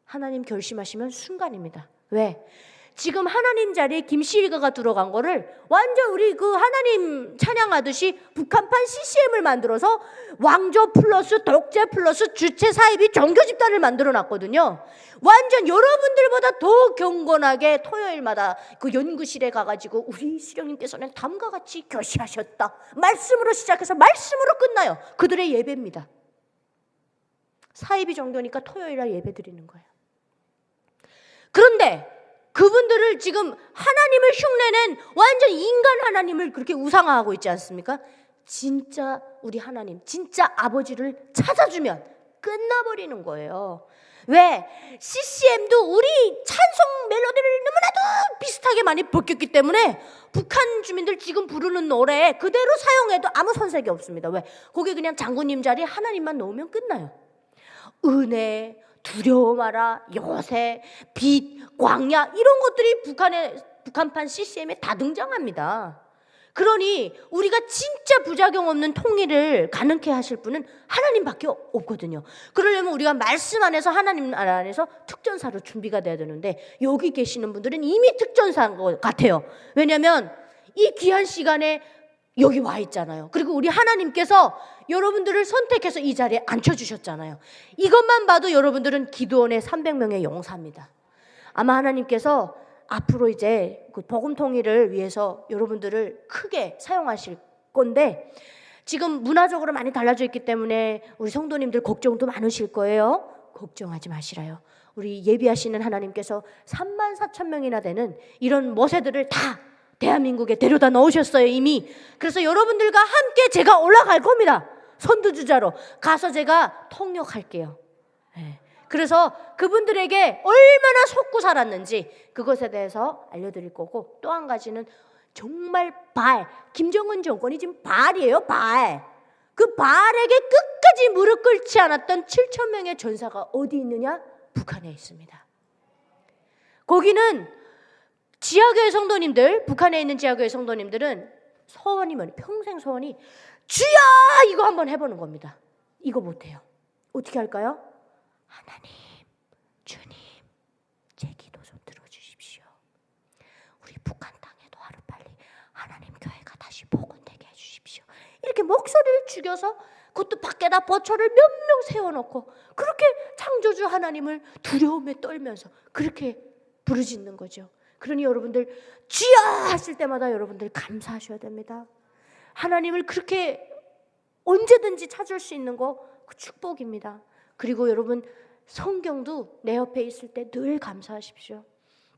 하나님 결심하시면 순간입니다. 왜? 지금 하나님 자리에 김시일가가 들어간 거를 완전 우리 그 하나님 찬양하듯이 북한판 CCM을 만들어서 왕조 플러스 독재 플러스 주체 사이비 종교 집단을 만들어 놨거든요. 완전 여러분들보다 더 경건하게 토요일마다 그 연구실에 가가지고 우리 시령님께서는 다음과 같이 교시하셨다. 말씀으로 시작해서 말씀으로 끝나요. 그들의 예배입니다. 사이비 종교니까 토요일날 예배 드리는 거예요. 그런데 그분들을 지금 하나님을 흉내낸 완전 인간 하나님을 그렇게 우상화하고 있지 않습니까? 진짜 우리 하나님, 진짜 아버지를 찾아주면 끝나버리는 거예요. 왜? CCM도 우리 찬송 멜로디를 너무나도 비슷하게 많이 벗겼기 때문에 북한 주민들 지금 부르는 노래 그대로 사용해도 아무 손색이 없습니다. 왜? 거기 그냥 장군님 자리에 하나님만 넣으면 끝나요. 은혜, 두려워 마라, 요새, 빛, 광야 이런 것들이 북한판 CCM에 다 등장합니다. 그러니 우리가 진짜 부작용 없는 통일을 가능케 하실 분은 하나님밖에 없거든요. 그러려면 우리가 말씀 안에서 하나님 나라 안에서 특전사로 준비가 돼야 되는데 여기 계시는 분들은 이미 특전사인 것 같아요. 왜냐하면 이 귀한 시간에 여기 와 있잖아요. 그리고 우리 하나님께서 여러분들을 선택해서 이 자리에 앉혀주셨잖아요. 이것만 봐도 여러분들은 기드온의 300명의 용사입니다. 아마 하나님께서 앞으로 이제 그 복음 통일을 위해서 여러분들을 크게 사용하실 건데 지금 문화적으로 많이 달라져 있기 때문에 우리 성도님들 걱정도 많으실 거예요. 걱정하지 마시라요. 우리 예비하시는 하나님께서 34,000명이나 되는 이런 모세들을 다 대한민국에 데려다 넣으셨어요 이미. 그래서 여러분들과 함께 제가 올라갈 겁니다. 선두주자로 가서 제가 통역할게요. 네. 그래서 그분들에게 얼마나 속고 살았는지 그것에 대해서 알려드릴 거고 또 한 가지는 정말 김정은 정권이 지금 발이에요. 그 발에게 끝까지 무릎 꿇지 않았던 7,000명의 전사가 어디 있느냐? 북한에 있습니다. 거기는 지하교회 성도님들, 북한에 있는 지하교회 성도님들은 소원이 뭐니? 평생 소원이 주여 이거 한번 해보는 겁니다. 이거 못해요. 어떻게 할까요? 하나님, 주님, 제 기도 좀 들어주십시오. 우리 북한 땅에도 하루빨리 하나님 교회가 다시 복원되게 해주십시오. 이렇게 목소리를 죽여서 그것도 밖에다 버초를 몇 명 세워놓고 그렇게 창조주 하나님을 두려움에 떨면서 그렇게 부르짖는 거죠. 그러니 여러분들 주여 하실 때마다 여러분들 감사하셔야 됩니다. 하나님을 그렇게 언제든지 찾을 수 있는 거 그 축복입니다. 그리고 여러분 성경도 내 옆에 있을 때 늘 감사하십시오.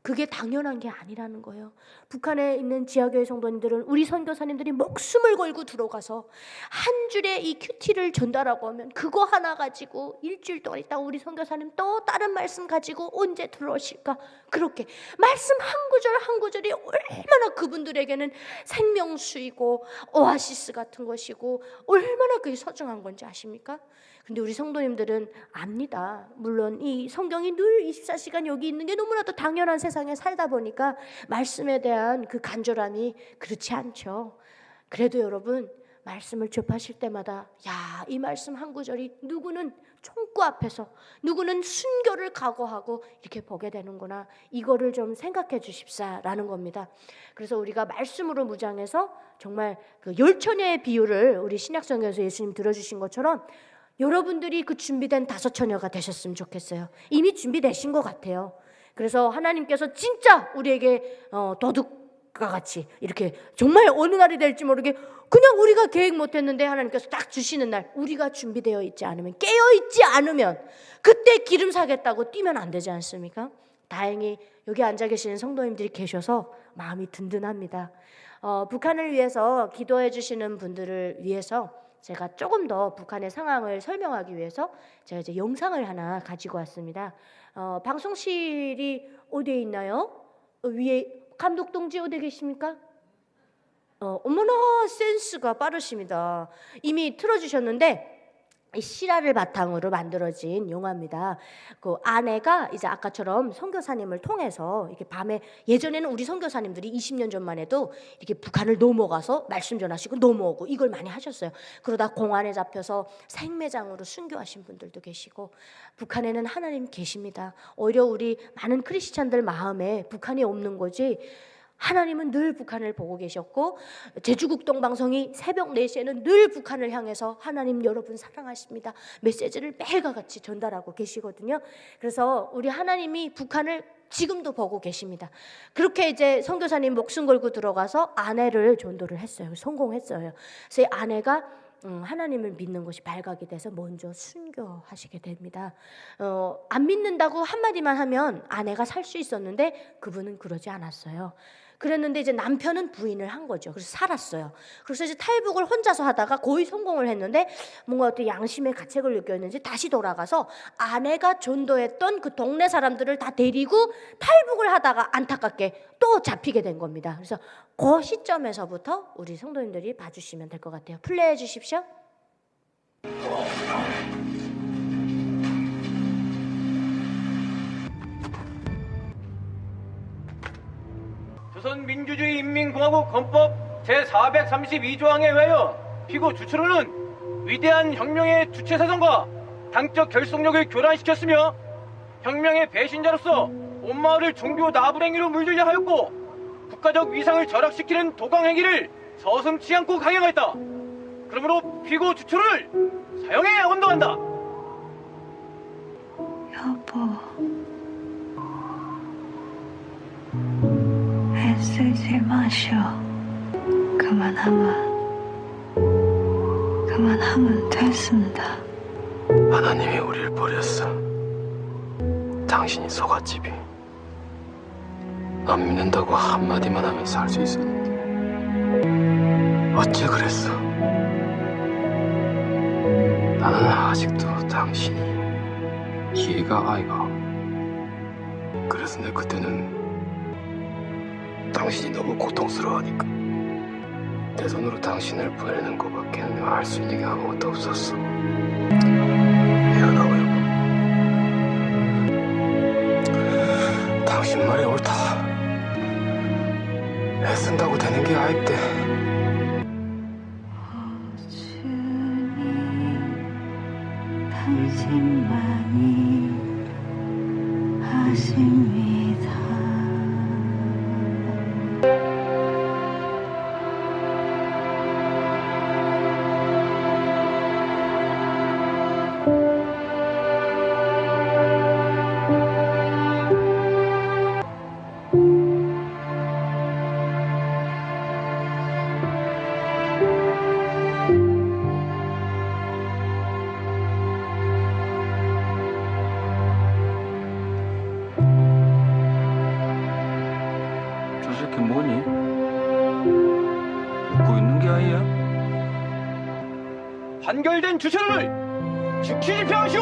그게 당연한 게 아니라는 거예요. 북한에 있는 지하교회 성도님들은 우리 선교사님들이 목숨을 걸고 들어가서 한 줄의 이 큐티를 전달하고 하면 그거 하나 가지고 일주일 동안 있다가 우리 선교사님 또 다른 말씀 가지고 언제 들어오실까? 그렇게 말씀 한 구절 한 구절이 얼마나 그분들에게는 생명수이고 오아시스 같은 것이고 얼마나 그게 소중한 건지 아십니까? 근데 우리 성도님들은 압니다. 물론 이 성경이 늘 24시간 여기 있는 게 너무나도 당연한 세상에 살다 보니까 말씀에 대한 그 간절함이 그렇지 않죠. 그래도 여러분 말씀을 접하실 때마다 야, 이 말씀 한 구절이 누구는 총구 앞에서 누구는 순교를 각오하고 이렇게 보게 되는구나. 이거를 좀 생각해 주십사라는 겁니다. 그래서 우리가 말씀으로 무장해서 정말 그 열처녀의 비유를 우리 신약성경에서 예수님 들어주신 것처럼 여러분들이 그 준비된 5처녀가 되셨으면 좋겠어요. 이미 준비되신 것 같아요. 그래서 하나님께서 진짜 우리에게 도둑과 같이 이렇게 정말 어느 날이 될지 모르게 그냥 우리가 계획 못했는데 하나님께서 딱 주시는 날 우리가 준비되어 있지 않으면 깨어있지 않으면 그때 기름 사겠다고 뛰면 안 되지 않습니까? 다행히 여기 앉아 계시는 성도님들이 계셔서 마음이 든든합니다. 북한을 위해서 기도해 주시는 분들을 위해서 제가 조금 더 북한의 상황을 설명하기 위해서 제가 이제 영상을 하나 가지고 왔습니다. 방송실이 어디에 있나요? 위에 감독 동지 어디 계십니까? 어머나 센스가 빠르십니다. 이미 틀어주셨는데 이 실화를 바탕으로 만들어진 영화입니다. 그 아내가 이제 아까처럼 선교사님을 통해서 이렇게 밤에 예전에는 우리 선교사님들이 20년 전만 해도 이렇게 북한을 넘어가서 말씀 전하시고 넘어오고 이걸 많이 하셨어요. 그러다 공안에 잡혀서 생매장으로 순교하신 분들도 계시고 북한에는 하나님 계십니다. 오히려 우리 많은 크리스찬들 마음에 북한이 없는 거지 하나님은 늘 북한을 보고 계셨고 제주국동 방송이 새벽 4시에는 늘 북한을 향해서 하나님 여러분 사랑하십니다 메시지를 매일과 같이 전달하고 계시거든요. 그래서 우리 하나님이 북한을 지금도 보고 계십니다. 그렇게 이제 선교사님 목숨 걸고 들어가서 아내를 전도를 했어요. 성공했어요. 그래서 아내가 하나님을 믿는 것이 발각이 돼서 먼저 순교하시게 됩니다. 안 믿는다고 한마디만 하면 아내가 살 수 있었는데 그분은 그러지 않았어요. 그랬는데 이제 남편은 부인을 한 거죠. 그래서 살았어요. 그래서 이제 탈북을 혼자서 하다가 거의 성공을 했는데 뭔가 어떤 양심의 가책을 느꼈는지 다시 돌아가서 아내가 전도했던 그 동네 사람들을 다 데리고 탈북을 하다가 안타깝게 또 잡히게 된 겁니다. 그래서 그 시점에서부터 우리 성도님들이 봐주시면 될 것 같아요. 플레이해 주십시오. 조선민주주의인민공화국 헌법 제432조항에 의하여 피고 주철호는 위대한 혁명의 주체사상과 당적 결속력을 교란시켰으며 혁명의 배신자로서 온 마을을 종교 나부랭이로 물들여 하였고 국가적 위상을 절악시키는 도강행위를 서슴지 않고 강행하였다. 그러므로 피고 주철호를 사형에 언도한다. 여보, 애쓰지 마셔. 그만하면 됐습니다. 하나님이 우리를 버렸어. 당신이 소갓집이 안 믿는다고 한마디만 하면 살 수 있었는데 어째 그랬어? 나는 아직도 당신이 이해가 아이가. 그래서 내 그때는 당신이 너무 고통스러워하니까 내 손으로 당신을 보내는 것밖에 할 수 있는 게 아무것도 없었어. 미안하고 여보. 당신 말이 옳다. 애쓴다고 되는 게 아닌데. 주님, 당신만이 하십니다. 판결된 주체를 즉시 집행하시오.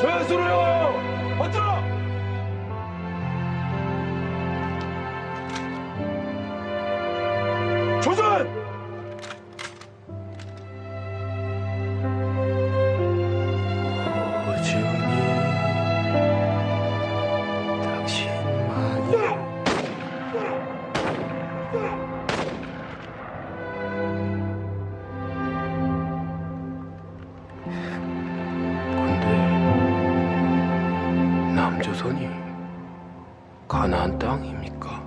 전수로요. 버텨. 조선. 오준이 당신만이 근데 남조선이 가나안 땅입니까?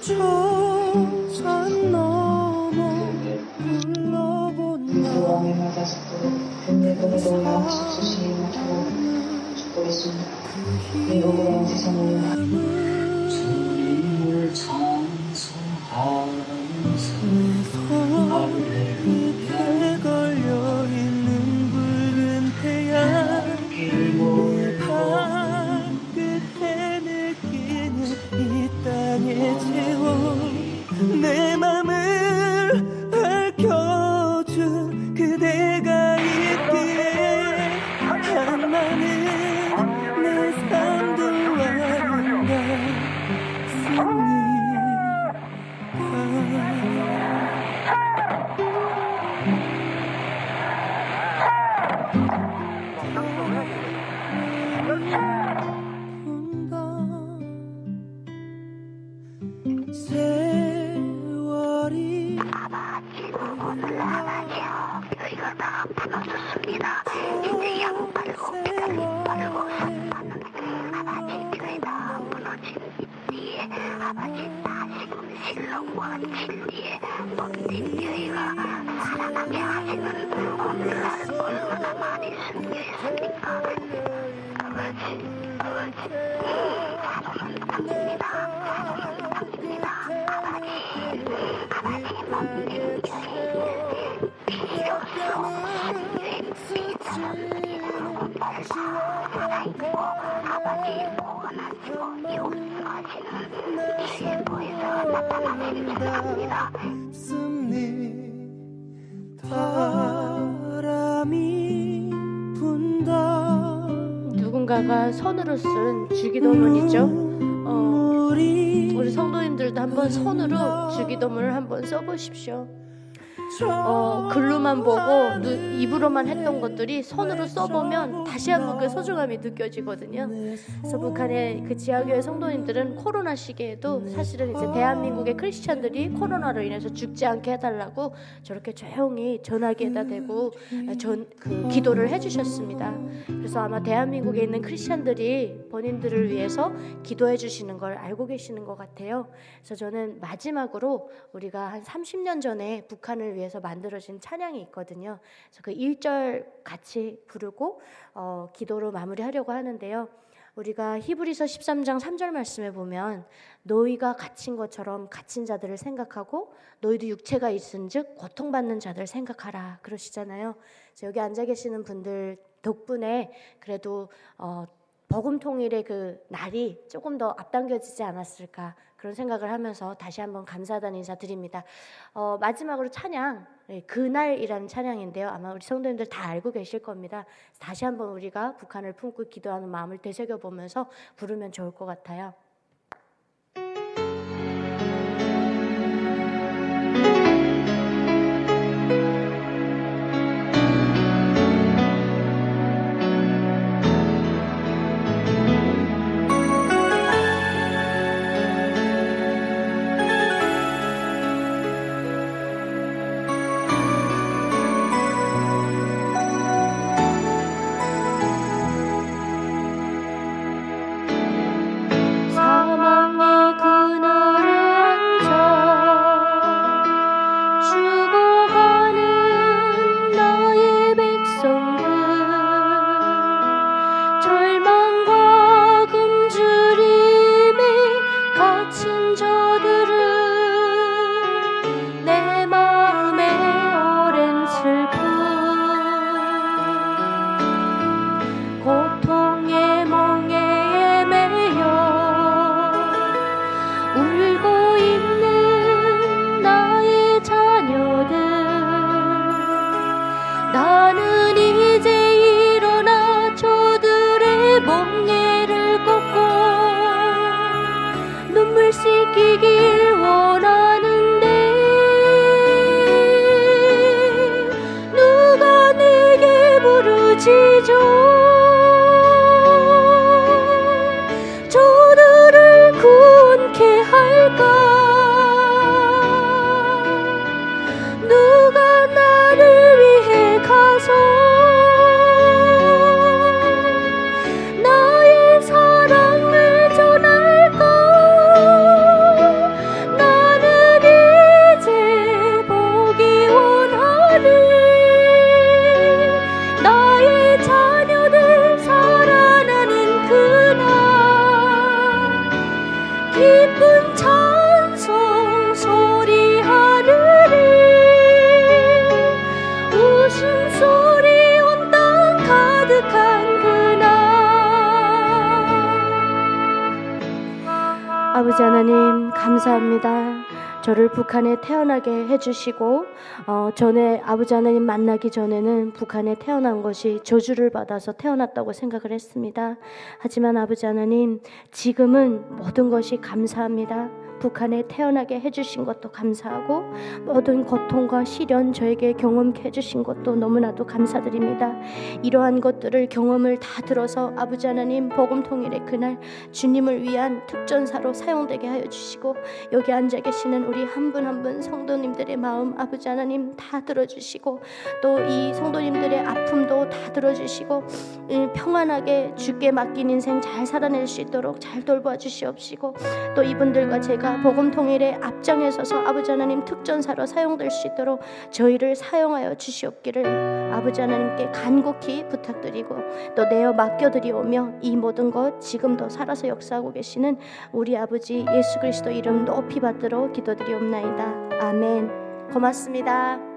초선 넘어 불러본다 왕에 맞아서 대부분도 나와서 수신을 하고 죽고 있습니다. 미국으로 세상을 주님을 찬송하면서 그대 걸려있는 붉은 태양 발끝에 느끼는 이 땅의 채워 내 맘을 밝혀준 그대가 있기에 한마는 내 삶도 아름다 세월이 저희가 다 무너졌습니다. 이제 양 팔고 배달림 팔고 샀다는 아버지 교회 다 무너진 뒤에 아버지 다시금 신령과 진리에 법된 교회가 살아나게 하시는 오늘날 얼마나 많이 순교했습니까? 아버지 사도는 당입니다. 아버지 법된 교회를 비로소 UMP 사람들이 오늘과 살아있고 아버지 보관하시고 용서하시는 주의보에서 나타나시길 축원합니다. 바람이 분다 누군가가 손으로 쓴 주기도문이죠. 우리 성도님들도 한번 손으로 주기도문을 한번 써보십시오. 글로만 보고 입으로만 했던 것들이 손으로 써보면 다시 한번 그 소중함이 느껴지거든요. 그래서 북한의 그 지하교회 성도님들은 코로나 시기에도 사실은 이제 대한민국의 크리스찬들이 코로나로 인해서 죽지 않게 해달라고 저렇게 조용히 전화기에다 대고 그 기도를 해주셨습니다. 그래서 아마 대한민국에 있는 크리스찬들이 본인들을 위해서 기도해 주시는 걸 알고 계시는 것 같아요. 그래서 저는 마지막으로 우리가 한 30년 전에 북한을 위해서 만들어진 찬양이 있거든요. 그래서 그 1절 같이 부르고 기도로 마무리하려고 하는데요. 우리가 히브리서 13장 3절 말씀에 보면 너희가 갇힌 것처럼 갇힌 자들을 생각하고 너희도 육체가 있은즉 고통받는 자들 생각하라 그러시잖아요. 그래서 여기 앉아 계시는 분들 덕분에 그래도 복음 통일의 그 날이 조금 더 앞당겨지지 않았을까 그런 생각을 하면서 다시 한번 감사하다는 인사 드립니다. 마지막으로 찬양, 그날이라는 찬양인데요. 아마 우리 성도님들 다 알고 계실 겁니다. 다시 한번 우리가 북한을 품고 기도하는 마음을 되새겨보면서 부르면 좋을 것 같아요. 사망의 그날에 앉아 죽어가는 나의 백성들 절망과 굶주림에 갇힌 저들은 내 마음에 오랜 슬픔 고통의 멍에에 매여 울고 있는 나의 자녀들 나는 이제 일어나 저들의 멍에를 꺾고 눈물 씻기길 원하는데 누가 내게 부르짖어 저들을 구원케 할까 누가 나를 위해 가서 나의 사랑을 전할까 나는 이제 보기 원하는 나의 자녀들 살아나는 그날 기쁜 찬송 소리 하느니 웃음소리 온 땅 가득한 그날 아버지 하나님 감사합니다. 저를 북한에 태어나게 해주시고 전에 아버지 하나님 만나기 전에는 북한에 태어난 것이 저주를 받아서 태어났다고 생각을 했습니다. 하지만 아버지 하나님 지금은 모든 것이 감사합니다. 북한에 태어나게 해주신 것도 감사하고 모든 고통과 시련 저에게 경험케 해주신 것도 너무나도 감사드립니다. 이러한 것들을 경험을 다 들어서 아버지 하나님 복음 통일의 그날 주님을 위한 특전사로 사용되게 하여 주시고 여기 앉아 계시는 우리 한 분 한 분 성도님들의 마음 아버지 하나님 다 들어주시고 또 이 성도님들의 아픔도 다 들어주시고 평안하게 주께 맡긴 인생 잘 살아낼 수 있도록 잘 돌봐 주시옵시고 또 이분들과 제가 복음 통일의 앞장에 서서 아버지 하나님 특전사로 사용될 수 있도록 저희를 사용하여 주시옵기를 아버지 하나님께 간곡히 부탁드리고 또 내어 맡겨드리오며 이 모든 것 지금도 살아서 역사하고 계시는 우리 아버지 예수 그리스도 이름 높이 받들어 기도드리옵나이다. 아멘. 고맙습니다.